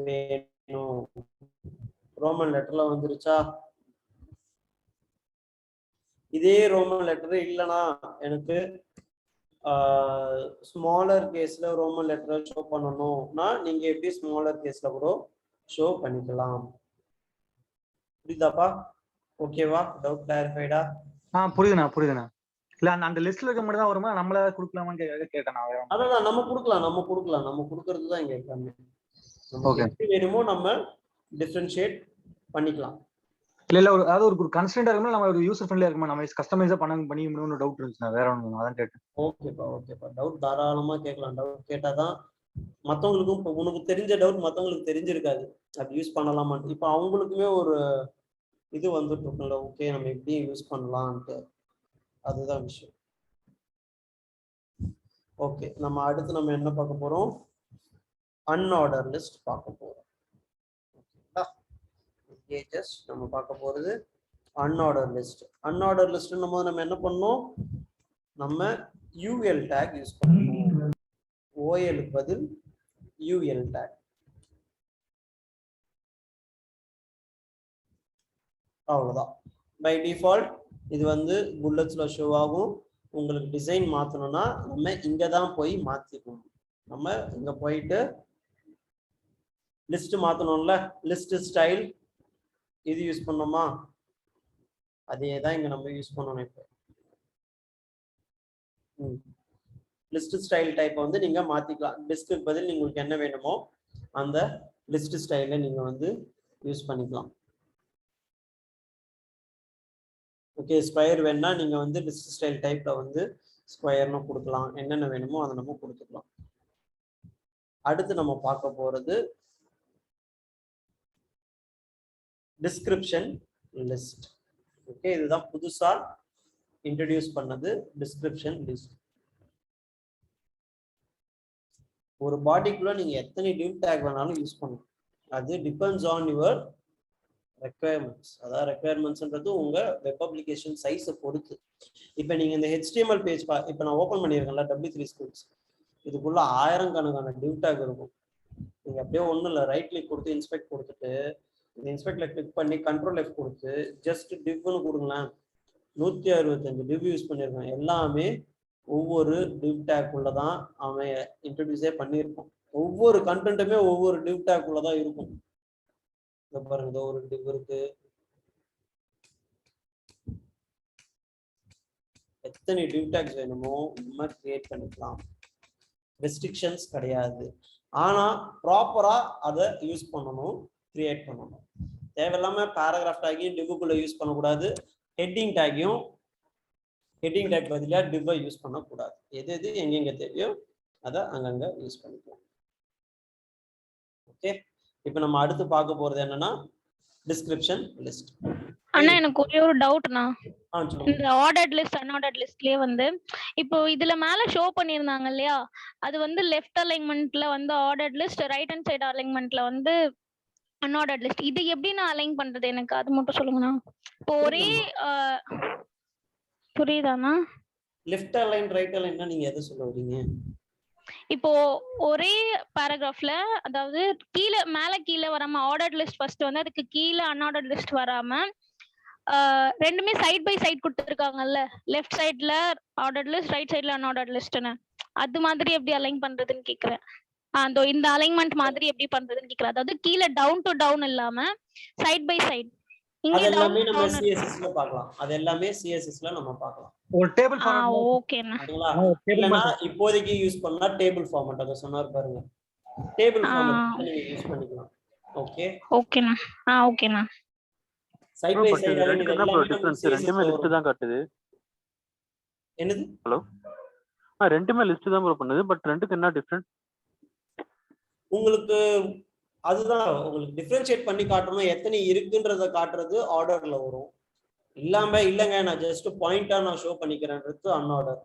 வேணும். ரோமன் லெட்டர்ல வந்துருச்சா? இதே ரோமன் லெட்டர் இல்லைன்னா எனக்கு ஸ்மாலர் கேஸ்ல ரோமன் லெட்டர் ஷோ பண்ணணும்னா நீங்க எப்படி ஸ்மாலர் கேஸ்ல கூட ஷோ பண்ணிக்கலாம். புரியுதாப்பா? ஓகேவா? டவுட் கிளாரிஃபைடா? புரியுதுண்ணா. இல்ல அந்த லிஸ்ட்ல இருக்க மட்டும் தான் வருமா, நம்மள கொடுக்கலாமான்னு கேட்டேன். அதான் நம்ம கொடுக்கலாம். நம்ம கொடுக்கறது தான் இங்க எல்லாமே. நமக்கு எப்படி வேணுமோ நம்ம டிஃபரன்ஷியேட் பண்ணிக்கலாம். இல்ல அதாவது ஒரு கன்ஸ்டன்டா இருக்குமா, நம்ம ஒரு யூசர் ஃப்ரெண்ட்லியா இருக்குமா, நம்ம கஸ்டமைஸா பண்ணிக்கணும்னு டவுட் இருந்துச்சு, வேற ஒண்ணும் அதான் கேட்டேன். ஓகேப்பா, டவுட் தாராளமா கேட்கலாம். டவுட் கேட்டாதான் மத்தவங்களுக்கும், இப்போ உனக்கு தெரிஞ்ச டவுட் மத்தவங்களுக்கு தெரிஞ்சிருக்காது, அது யூஸ் பண்ணலாமா. இப்போ அவங்களுக்குமே ஒரு இது வந்துட்டு இருக்குல்ல, ஓகே நம்ம எப்படி யூஸ் பண்ணலாம்ட்டு, அதுதான் விஷயம். ஓகே, நம்ம அடுத்து நம்ம என்ன பார்க்க போறோம்? அன்ஆர்டர் லிஸ்ட் பார்க்க போறோம். ஓகேங்களா? இங்கே ஜஸ்ட் நம்ம பார்க்க போறது அன்ஆர்டர் லிஸ்ட். அன்ஆர்டர் லிஸ்ட் நம்ம என்ன பண்ணோம்? நம்ம UL டேக் யூஸ் பண்ணணும். OL க்கு பதில் UL டேக். அவ்வளவுதான். பை டிஃபால்ட் இது வந்து புல்லட்ஸ்ல ஷோ ஆகும். உங்களுக்கு டிசைன் மாத்தணும்னா நம்ம இங்க தான் போய் மாத்திக்கணும். நம்ம இங்க போயிட்டு லிஸ்ட் மாத்தணும்ல, லிஸ்ட் ஸ்டைல் இது யூஸ் பண்ணோமா, அதே தான் இங்க நம்ம யூஸ் பண்ணணும். இப்போ லிஸ்ட் ஸ்டைல் டைப் வந்து நீங்க மாத்திக்கலாம். லிஸ்ட்டுக்கு பதில் உங்களுக்கு என்ன வேணுமோ அந்த லிஸ்ட் ஸ்டைல நீங்க வந்து யூஸ் பண்ணிக்கலாம். ஓகே, ஸ்கொயர் வேணா நீங்க வந்து லிஸ்ட் ஸ்டைல் டைப்ல வந்து ஸ்கொயர்னு கொடுக்கலாம். என்னென்ன வேணுமோ அதை நம்ம கொடுத்துக்கலாம். அடுத்து நம்ம பார்க்க போறது டிஸ்கிரிப்ஷன் லிஸ்ட். ஓகே, இதுதான் புதுசா இன்ட்ரடியூஸ் பண்ணது டிஸ்கிரிப்ஷன் லிஸ்ட். ஒரு பாடிக்குள்ள நீங்க எத்தனை டிவ் டேக் வேணாலும் யூஸ் பண்ணலாம். அது டிபெண்ட்ஸ் ஆன் யுவர் ரெக்குயர்மெண்ட்ஸ். அதாவது ரெக்குயர்மெண்ட்ஸ்ன்றது உங்க வெப் அப்ளிகேஷன் சைஸை பொறுத்து. இப்போ நீங்க இந்த HTML பேஜ் இப்போ நான் ஓப்பன் பண்ணியிருக்கேன்ல W3 Schools, இதுக்குள்ள 1000 கணக்கான டிவ் டேக் இருக்கும். நீங்க அப்படியே ஒன்றும் இல்லை, ரைட் கிளிக் கொடுத்து இன்ஸ்பெக்ட் கொடுத்துட்டு இந்த இன்ஸ்பெக்ட்ல கிளிக் பண்ணி Ctrl F கொடுத்து ஜஸ்ட் டிவ்னு கொடுங்களேன். 165 டிவ் யூஸ் பண்ணியிருக்கேன். எல்லாமே ஒவ்வொரு டிவ் டேக் உள்ளதான் அவன் இன்ட்ரடியூஸே பண்ணியிருப்பான். ஒவ்வொரு கண்டென்ட்டுமே ஒவ்வொரு டிவ் டேக் உள்ளதான் இருக்கும். பாருங்க, ஒரு டிவ் இருக்கு. எத்தனை டிவ் டேக்ஸ் வேணுமோ நம்ம கிரியேட் பண்ணிக்கலாம். ரெஸ்ட்ரிக்ஷன்ஸ் கிடையாது. ஆனா ப்ராப்பரா அதை யூஸ் பண்ணணும், கிரியேட் பண்ணணும். தேவையில்லாம பேராகிராஃப் டேக்கையும் டிவ்வுக்குள்ள யூஸ் பண்ணக்கூடாது. ஹெட்டிங் டேக்கையும் ஹெட்டிங் டேக் பதிலா டிவ்வை யூஸ் பண்ணக்கூடாது. எது எது எங்கெங்க தேவையோ அதை அங்கங்க யூஸ் பண்ணிக்கலாம். ஓகே, இப்போ நம்ம அடுத்து பார்க்க போறது என்னன்னா டிஸ்கிரிப்ஷன் லிஸ்ட். அண்ணா எனக்கு ஒரே ஒரு டவுட்னா, இந்த ஆர்டர்ட் லிஸ்ட் அன்ஆர்டர்ட் லிஸ்ட்லயே வந்து இப்போ இதுல மேல ஷோ பண்ணிருந்தாங்க இல்லையா, அது வந்து லெஃப்ட் அலைன்மெண்ட்ல வந்து ordered list, right hand side அலைன்மெண்ட்ல வந்து அன்ஆர்டர்ட் லிஸ்ட். இது எப்படி நான் அலைன் பண்றது, எனக்கு அது மட்டும் சொல்லுங்கண்ணா. இப்போ ஒரே புரியுதாண்ணா? லெஃப்ட் அலைன் ரைட் அலைன்னா நீங்க எதை சொல்ல வரீங்க? இப்போ ஒரே பேராகிராஃப்ல, அதாவது கீழே மேல கீழே வராம ஆர்டர்ட் லிஸ்ட் ஃபர்ஸ்ட் வந்து அதுக்கு கீழே அன்ஆர்டர்ட் லிஸ்ட் வராம ரெண்டுமே சைட் பை சைட் கொடுத்துருக்காங்கல்ல, லெஃப்ட் சைட்ல ஆர்டர்ட் லிஸ்ட், ரைட் சைட்ல அன்ஆர்டர்ட் லிஸ்ட்னு. அது மாதிரி எப்படி அலைன் பண்றதுன்னு கேக்குறேன். அந்த இந்த அலைன்மெண்ட் மாதிரி எப்படி பண்றதுன்னு கேக்குறேன். அதாவது கீழே டவுன் டு டவுன் இல்லாம சைட் பை சைட். இங்க எல்லாமே நம்ம CSS ல பார்க்கலாம். அது எல்லாமே CSS ல நம்ம பார்க்கலாம். ஒரு டேபிள் ஃபார்மட். ஓகேண்ணா. இல்லனா இப்போதைக்கு யூஸ் பண்ணா டேபிள் ஃபார்மட் அத சொன்னார் பாருங்க. டேபிள் ஃபார்மட் நீங்க யூஸ் பண்ணிக்கலாம். ஓகே ஓகேண்ணா. ஓகேண்ணா. சைட் பை சைடு ரெண்டுமே டிஃபரன்ஸ். ரெண்டுமே லிஸ்ட் தான் காட்டுது. என்னது? ஹலோ, ரெண்டுமே லிஸ்ட் தான் ப்ரோ பண்ணுது. பட் ரெண்டுக்கு என்ன டிஃபரன்ஸ்? உங்களுக்கு அதுதான் உங்களுக்கு டிஃபரன்ஷியேட் பண்ணி காட்டணும். எத்தனை இருக்குன்றத காட்டுறது ஆர்டர்ல வரும். இல்லாம இல்லங்க நான் ஜஸ்ட் பாயிண்டா நான் ஷோ பண்ணிக்கிறேன்றது அன்ஆர்டர்.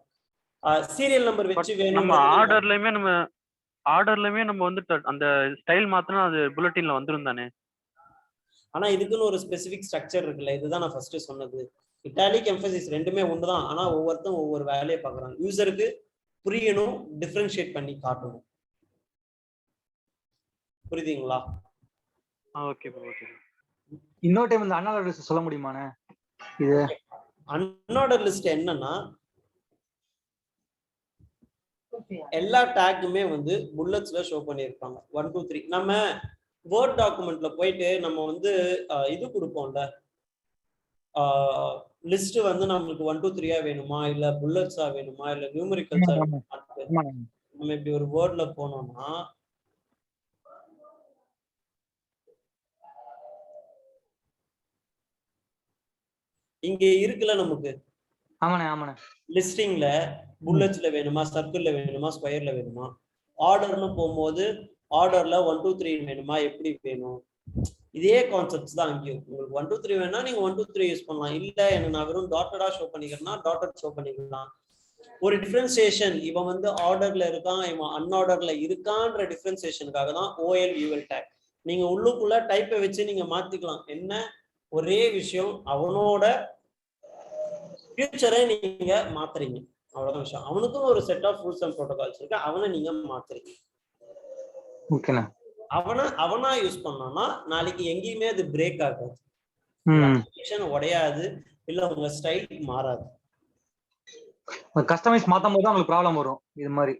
சீரியல் நம்பர் வெச்சு வேணும். நம்ம ஆர்டர்லயுமே நம்ம வந்து அந்த ஸ்டைல் மாத்தினா அது புல்லட்டின்ல வந்துரும் தானே. ஆனா இதுக்குன்னு ஒரு ஸ்பெசிபிக் ஸ்ட்ரக்சர் இருக்குல்ல. இதுதான் நான் ஃபர்ஸ்ட் சொன்னது. இட்டாலிக் எம்பசிஸ் ரெண்டுமே ஒண்ணுதான். ஆனா ஒவ்வொருத்தரும் ஒவ்வொரு வேலையை பார்க்கறாங்க. யூசருக்கு புரியணும், டிஃபரன்ஷியேட் பண்ணி காட்டணும். புரியுதுங்களா? Okay okay. இன்னொரு டைம் இந்த அன்ஆர்டர் லிஸ்ட் சொல்ல முடியுமானே? இது அன்ஆர்டர் லிஸ்ட் என்னன்னா எல்லா டேக்குமே வந்து புல்லட்ஸ்ல ஷோ பண்ணியிருப்பாங்க. 1 2 3. நம்ம வேர்ட் டாக்குமெண்ட்ல போயிட்டு நம்ம வந்து இது கொடுப்போம்ல, லிஸ்ட் வந்து நம்மளுக்கு 1 2 3 வேணுமா, இல்ல புல்லட்ஸா வேணுமா, இல்ல நியூமெரிக்கல்ஸா வேணுமா, நம்ம இப்படி ஒரு வேர்ட்ல போனோம்னா இங்க இருக்குல்ல நமக்கு. ஆமாண்ணே ஆமாண்ணே. லிஸ்டிங்ல புல்லட்ஸ்ல வேணுமா, சர்க்கிள்ல வேணுமா, ஸ்கொயர்ல வேணுமா, ஆர்டர்னு போகும்போது ஆர்டர்ல 1 2 3 வேணுமா, எப்படி வேணும். இதே கான்செப்ட்ஸ் தான் அங்கேயும். உங்களுக்கு 1 2 3 வேணா நீங்க 1 2 3 யூஸ் பண்ணலாம். இல்ல எனக்கு நான் வெறும் டாட்டடா ஷோ பண்ணிக்கிறேன்னா டாட்டட் ஷோ பண்ணிக்கலாம். ஒரு டிஃபரன்சியேஷன், இவன் வந்து ஆர்டர்ல இருக்கான், இவன் அன்ஆர்டர்ல இருக்கான்ற டிஃபரன்சியேஷனுக்காக தான் OL UL டேக். நீங்க உள்ளுக்குள்ள டைப்பை வச்சு நீங்க மாத்திக்கலாம். என்ன ஒரே விஷயம், அவனோட ஃபியூச்சரை நீங்க மாத்துறீங்க, அவ்வளவுதான் விஷயம். அவனுக்கும் ஒரு set of rules and protocols இருக்கு, அவனை நீங்க மாத்துறீங்க. ஓகேண்ணா. அவனா யூஸ் பண்ணானா நாளைக்கு எங்கேயுமே அது பிரேக் ஆகாது, உடையாது, இல்ல உங்க ஸ்டைல் மாறாது. கஸ்டமைஸ் மாத்தும் போது உங்களுக்கு ப்ராப்ளம் வரும். இது மாதிரி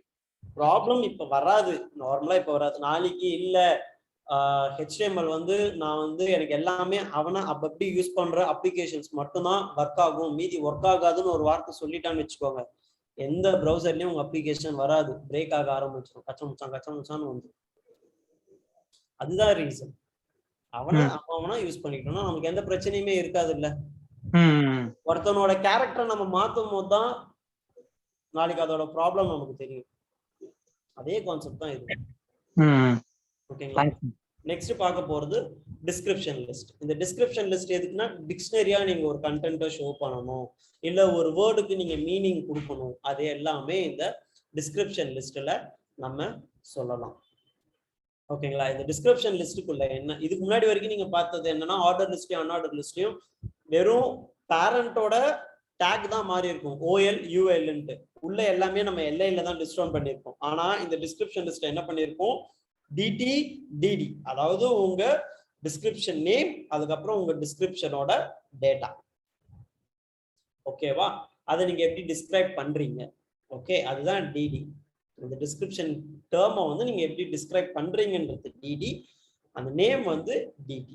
ப்ராப்ளம் இப்ப வராது, நார்மலா இப்ப வராது. நாளைக்கு இல்ல HTML வந்து நான் வந்து எனக்கு எல்லாமே அவனை அப்படி யூஸ் பண்ற அப்ளிகேஷன்ஸ் மட்டும்தான் ஒர்க் ஆகும், மீதி ஒர்க் ஆகாதுன்னு ஒரு வார்த்தை சொல்லிட்டான்னு வச்சுக்கோங்க, எந்த ப்ரௌசர்லயும் உங்க அப்ளிகேஷன் வராது, பிரேக் ஆக ஆரம்பிச்சிடும், கச்சமுச்சான்னு வந்து. அதுதான் ரீசன். அவனா யூஸ் பண்ணிக்கிட்டோம்னா நமக்கு எந்த பிரச்சனையுமே இருக்காது. இல்ல ஒருத்தனோட கேரக்டரை நம்ம மாத்தும் போது தான் நாளைக்கு அதோட ப்ராப்ளம் நமக்கு தெரியும். அதே கான்செப்ட் தான் இது. ஓகேங்களா? நெக்ஸ்ட் பார்க்க போறது டிஸ்கிரிப்ஷன் லிஸ்ட். இந்த டிஸ்கிரிப்ஷன் லிஸ்ட் எதுக்குன்னா, டிக்ஷனரியா நீங்க ஒரு கண்டென்ட்டை ஷோ பண்ணணும், இல்ல ஒரு வேர்டுக்கு நீங்க மீனிங் கொடுக்கணும், அது எல்லாமே இந்த டிஸ்கிரிப்ஷன் லிஸ்ட்ல நம்ம சொல்லலாம். ஓகேங்களா? இந்த டிஸ்கிரிப்ஷன் லிஸ்ட்டுக்குள்ள என்ன, இதுக்கு முன்னாடி வரைக்கும் நீங்க பார்த்தது என்னன்னா, ஆர்டர் லிஸ்ட்டையும் அன்ஆர்டர் லிஸ்ட்டையும் வெறும் பேரண்டோட டேக் தான் மாறி இருக்கும், OL UL ன்ட்டு. உள்ள எல்லாமே நம்ம LIல தான் டிஸ்டவுன் பண்ணியிருக்கோம். ஆனா இந்த டிஸ்கிரிப்ஷன் லிஸ்ட்ல என்ன பண்ணியிருக்கோம், DT DD, அதாவது உங்க டிஸ்கிரிப்ஷன் நேம், அதுக்கப்புறம் உங்க டிஸ்கிரிப்ஷனோட டேட்டா. ஓகேவா? அதை நீங்க எப்படி டிஸ்கிரைப் பண்றீங்க, ஓகே, அதுதான் DD. இந்த டிஸ்கிரிப்ஷன் டேர்மை வந்து நீங்க எப்படி டிஸ்கிரைப் பண்றீங்கன்றது DD, அந்த நேம் வந்து DT.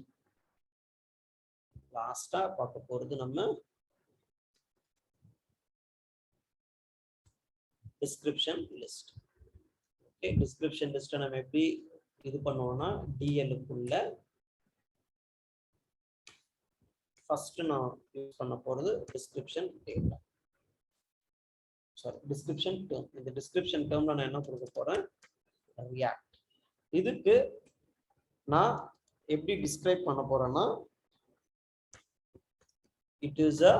லாஸ்டா பார்க்க போறது நம்ம டிஸ்கிரிப்ஷன் லிஸ்ட். ஓகே, டிஸ்கிரிப்ஷன் லிஸ்ட்டை நம்ம எப்படி இது பண்ணுவோம்னா, DLக்குள்ள ஃபர்ஸ்ட் நான் யூஸ் பண்ண போறது description data, sorry description term. இந்த டிஸ்கிரிப்ஷன் டேர்ம்ல நான் என்ன கொடுக்க போறேன், ரியாக்ட். இதுக்கு நான் எப்படி டிஸ்கிரைப் பண்ண போறேன்னா, it is a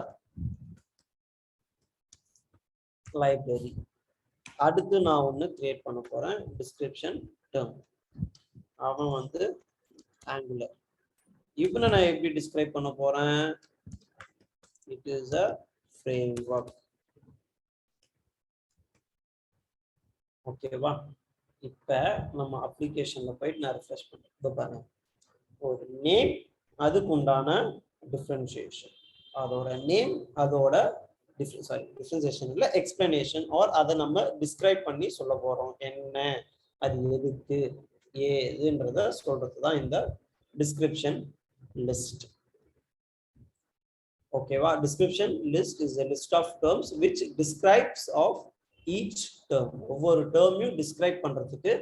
library. அடுத்து நான் ஒன்று கிரியேட் பண்ண போறேன், டிஸ்கிரிப்ஷன் டேர்ம். அவன் வந்து ஆங்குலர். இவனை நான் எப்படி டிஸ்கிரைப் பண்ண போறேன், it is a framework. ஓகேவா? இப்ப நம்ம அப்ளிகேஷன்ல போயிட்டு நான் ரிஃப்ரெஷ் பண்றேன் பாருங்க, ஒரு நேம், அதுக்கு உண்டான டிஃபரன்ஷியேஷன், அதோட நேம், அதோட டிஃபரன்ஷியேஷன் இல்ல எக்ஸ்பிளனேஷன், ஆர் அதை நம்ம டிஸ்கிரைப் பண்ணி சொல்ல போறோம், என்ன அது எதுக்கு ஏதுன்றத சொல்றது தான் இந்த டிஸ்கிரிப்ஷன் லிஸ்ட். ஓகேவா? Description list is a list of terms which describes of each term. ஒவ்வொரு டேர்மையும் டிஸ்கிரைப் பண்றதுக்கு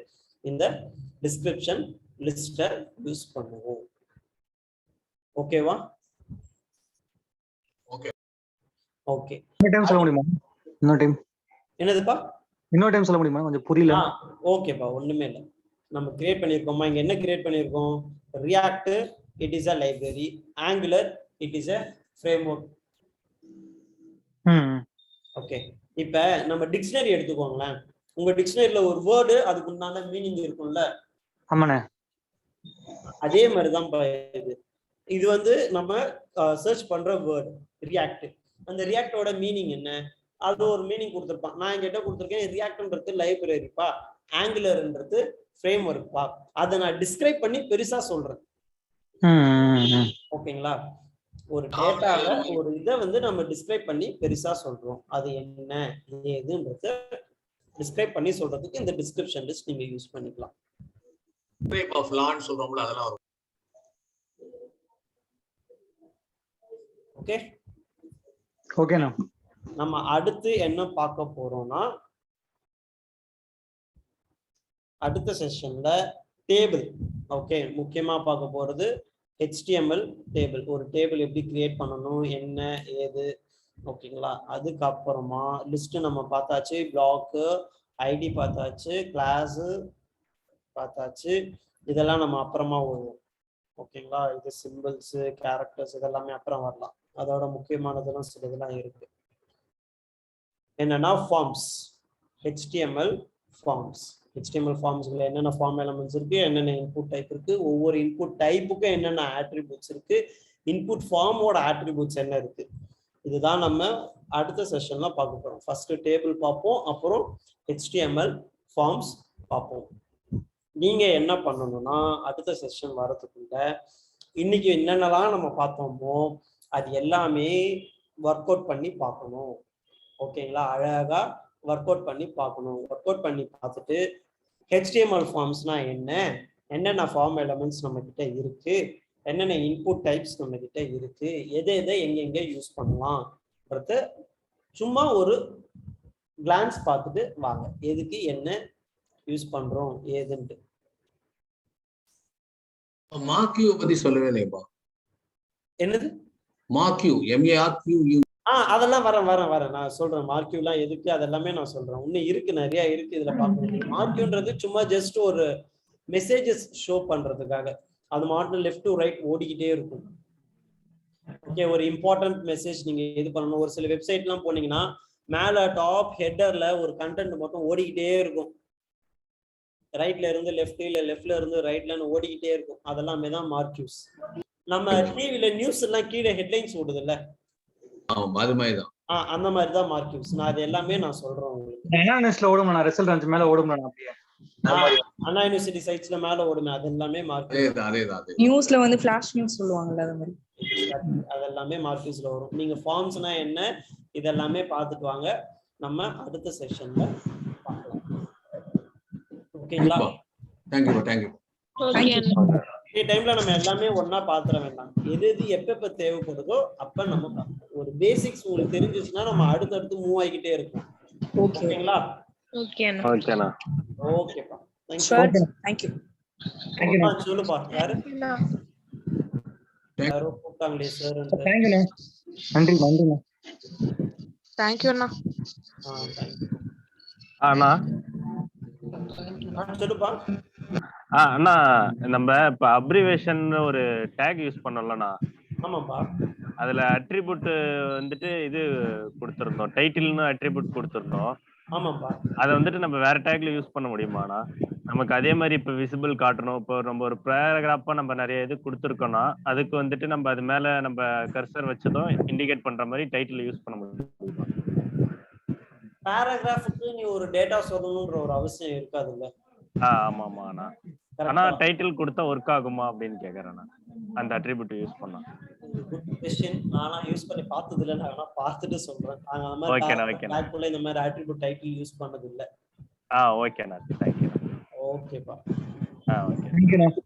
இந்த டிஸ்கிரிப்ஷன் லிஸ்ட்டை யூஸ் பண்ணுவோம். ஓகேவா? ஓகே, இன்னொரு டைம் சொல்ல முடியுமா? இன்னொரு டைம் என்னதுப்பா? இன்னொரு டைம் சொல்ல முடியுமா? கொஞ்சம் புரியல. ஓகேப்பா, ஒண்ணுமே இல்லை. நம்ம கிரியேட் பண்ணியிருக்கோமா, இங்க என்ன கிரியேட் பண்ணியிருக்கோம், react, it is a library, angular, it is a framework. Okay, இப்ப நம்ம டிக்ஷனரி எடுத்துக்கோங்களேன். உங்க டிக்ஷனரியில ஒரு வேர்டு அதுக்கு உண்டான மீனிங் இருக்கும்ல. ஆமாண்ணே. அதே மாதிரிதான் இது வந்து நம்ம சர்ச் பண்ற வேர்டு ரியாக்ட். அந்த ரியாக்டோட மீனிங் என்ன, அது ஒரு மீனிங் கொடுத்துருப்பான். நான் என்கிட்ட கொடுத்துருக்கேன், ரியாக்ட்ன்றது லைப்ரரிப்பா, ஆங்குலர்ன்றது ஃப்ரேம் ஒர்க்பா. அதை நான் டிஸ்கிரைப் பண்ணி பெருசா சொல்றேன். ஓகேங்களா? ஒரு டேட்டால ஒரு இதை வந்து நம்ம டிஸ்கிரைப் பண்ணி பெருசா சொல்றோம், அது என்ன ஏதுன்றத டிஸ்கிரைப் பண்ணி சொல்றதுக்கு இந்த டிஸ்கிரிப்ஷன் லிஸ்ட் நீங்க யூஸ் பண்ணிக்கலாம். டைப் ஆஃப் லான்னு சொல்றோம்ல, அதெல்லாம் வரும். ஓகே ஓகேண்ணா. நம்ம அடுத்து என்ன பார்க்க போறோம்னா, அடுத்த செஷன்ல டேபிள். ஓகே, முக்கியமா பார்க்க போறது HTML டேபிள். ஒரு டேபிள் எப்படி கிரியேட் பண்ணணும், என்ன ஏது, ஓகேங்களா? அதுக்கப்புறமா லிஸ்ட் நம்ம பார்த்தாச்சு, பிளாக் ஐடி பார்த்தாச்சு, கிளாஸ் பார்த்தாச்சு, இதெல்லாம் நம்ம அப்புறமா வருவோம். ஓகேங்களா? இது சிம்பிள்ஸ், கேரக்டர்ஸ் இதெல்லாமே அப்புறம் வரலாம். அதோட முக்கியமானதெல்லாம் சில இதெல்லாம் இருக்கு. என்னன்னா ஃபார்ம்ஸ், HTML ஃபார்ம்ஸ். HTML ஃபார்ம்ஸ்ல என்னென்ன ஃபார்ம் எலமெண்ட்ஸ் இருக்கு, என்னென்ன இன்புட் டைப் இருக்கு, ஒவ்வொரு இன்புட் டைப்புக்கும் என்னென்ன ஆட்ரிபியூட்ஸ் இருக்கு, இன்புட் ஃபார்மோட ஆட்ரிபியூட்ஸ் என்ன இருக்கு, இதுதான் நம்ம அடுத்த செஷன்ல பார்க்க போறோம். ஃபர்ஸ்ட் டேபிள் பார்ப்போம், அப்புறம் HTML ஃபார்ம்ஸ் பார்ப்போம். நீங்க என்ன பண்ணணும்னா அடுத்த செஷன் வரதுக்குள்ள இன்னைக்கு என்னென்னலாம் நம்ம பார்த்தோமோ அது எல்லாமே ஒர்க் அவுட் பண்ணி பார்க்கணும். ஓகேங்களா? அழகா ஒர்க் அவுட் பண்ணி பார்க்கணும். ஒர்க் அவுட் பண்ணி பார்த்துட்டு HTML ஃபார்ம்ஸ்னா என்ன, என்னென்ன ஃபார்ம் எலமெண்ட்ஸ் நம்ம கிட்ட இருக்கு, என்னென்ன இன்புட் டைப்ஸ் நம்ம கிட்ட இருக்கு, எதை எங்கெங்க யூஸ் பண்ணலாம்ன்றத சும்மா ஒரு கிளான்ஸ் பார்த்துட்டு வாங்க, எதுக்கு என்ன யூஸ் பண்றோம் ஏதுன்ட்டு. மார்க்யூ பத்தி சொல்லவே இல்லையப்பா. என்னது மார்க்யூ? MARQU. அதெல்லாம் வரேன் நான் சொல்றேன். மார்க்யூலாம் எதுக்கு அதெல்லாமே நான் சொல்றேன். இன்னும் இருக்கு, நிறைய இருக்கு இதுல பார்க்கணும். மார்க்யூன்றது சும்மா ஜஸ்ட் ஒரு மெசேஜஸ் ஷோ பண்றதுக்காக, அது மாட்டும் லெஃப்ட் டு ரைட் ஓடிக்கிட்டே இருக்கும். ஓகே, ஒரு இம்பார்ட்டன்ட் மெசேஜ் நீங்க இது பண்ணணும். ஒரு சில வெப்சைட்லாம் போனீங்கன்னா மேல டாப் ஹெட்டர்ல ஒரு கண்டென்ட் மட்டும் ஓடிக்கிட்டே இருக்கும். ரைட்ல இருந்து லெஃப்ட், இல்ல லெஃப்ட்ல இருந்து ரைட்லன்னு ஓடிக்கிட்டே இருக்கும். அதெல்லாமே தான் மார்க்யூஸ். நம்ம டிவில நியூஸ் எல்லாம் கீழே ஹெட்லைன்ஸ் ஓடுது இல்ல, அது மாதிரிதான். அந்த மாதிரி தான் மார்க்யூஸ். நான் அது எல்லாமே நான் சொல்றேன் உங்களுக்கு. அனாலிசிஸ்ல ஓடுமா, ரிசல்ட் வந்து மேல ஓடுமா அப்படியே? அண்ணா யூனிவர்சிட்டி சைட்ஸ்ல மேல ஓடுமே, அது எல்லாமே மார்க்யூஸ். அதேதான். நியூஸ்ல வந்து ஃபிளாஷ் நியூஸ் சொல்லுவாங்கல்ல, அது மாதிரி அது எல்லாமே மார்க்யூஸ்ல வரும். நீங்க ஃபார்ம்ஸ்னா என்ன இதெல்லாமே பார்த்துட்டு வாங்க, நம்ம அடுத்த செஷன்ல பார்க்கலாம். ஓகேங்களா? தேங்க்யூ. இந்த டைம்ல நம்ம எல்லாமே ஒண்ணா பாத்துற வேண்டாம். எது எப்ப தேவைப்படுதோ அப்ப நம்ம ஒரு பேசிக்ஸ் உங்களுக்கு தெரிஞ்சிச்சுன்னா நம்ம அடுத்தடுத்து மூவ் ஆகிக்கிட்டே இருக்கும். ஓகேங்களா? ஓகேண்ணா. ஓகேப்பா, தேங்க்யூ. சொல்லுப்பா. யாரோ கூப்பிட்டாங்களே சார். நன்றிண்ணா. தேங்க்யூ அண்ணா. அண்ணா சொல்லுப்பா. அண்ணா, நம்ம இப்ப அப்ரிவேஷன் ஒரு டேக் யூஸ் பண்ணோம்லண்ணா. ஆமாப்பா. அதுல அட்ரிபியூட் வந்துட்டு இது கொடுத்துருந்தோம், டைட்டில்னு அட்ரிபியூட் கொடுத்துருந்தோம். ஆமாப்பா. அதை வந்துட்டு நம்ம வேற டேக்ல யூஸ் பண்ண முடியுமாண்ணா? நமக்கு அதே மாதிரி இப்ப விசிபிள் காட்டணும். இப்போ நம்ம ஒரு பேராகிராஃபா நம்ம நிறைய இது கொடுத்துருக்கோம்னா அதுக்கு வந்துட்டு நம்ம அது மேல நம்ம கர்சர் வச்சதும் இண்டிகேட் பண்ற மாதிரி டைட்டில் யூஸ் பண்ண முடியும். பேராகிராஃபுக்கு நீ ஒரு டேட்டா சொல்லணும்ன்ற ஒரு அவசியம் இருக்காதுல்ல? ஆமாண்ணா. ஆனா டைட்டில் கொடுத்தா ஒர்க் ஆகுமா அப்படின்னு கேக்குறேண்ணா, அந்த அட்ரிபியூட் யூஸ் பண்ணா. நானா யூஸ் பண்ணி பார்த்தது இல்ல, நான் பார்த்துட்டு சொல்றேன். நாங்க அந்த மாதிரி டேக்ல இந்த மாதிரி அட்ரிபியூட் டைட்டில் யூஸ் பண்ணது இல்ல. ஓகேண்ணா. தேங்க்யூ. ஓகேப்பா. ஓகே.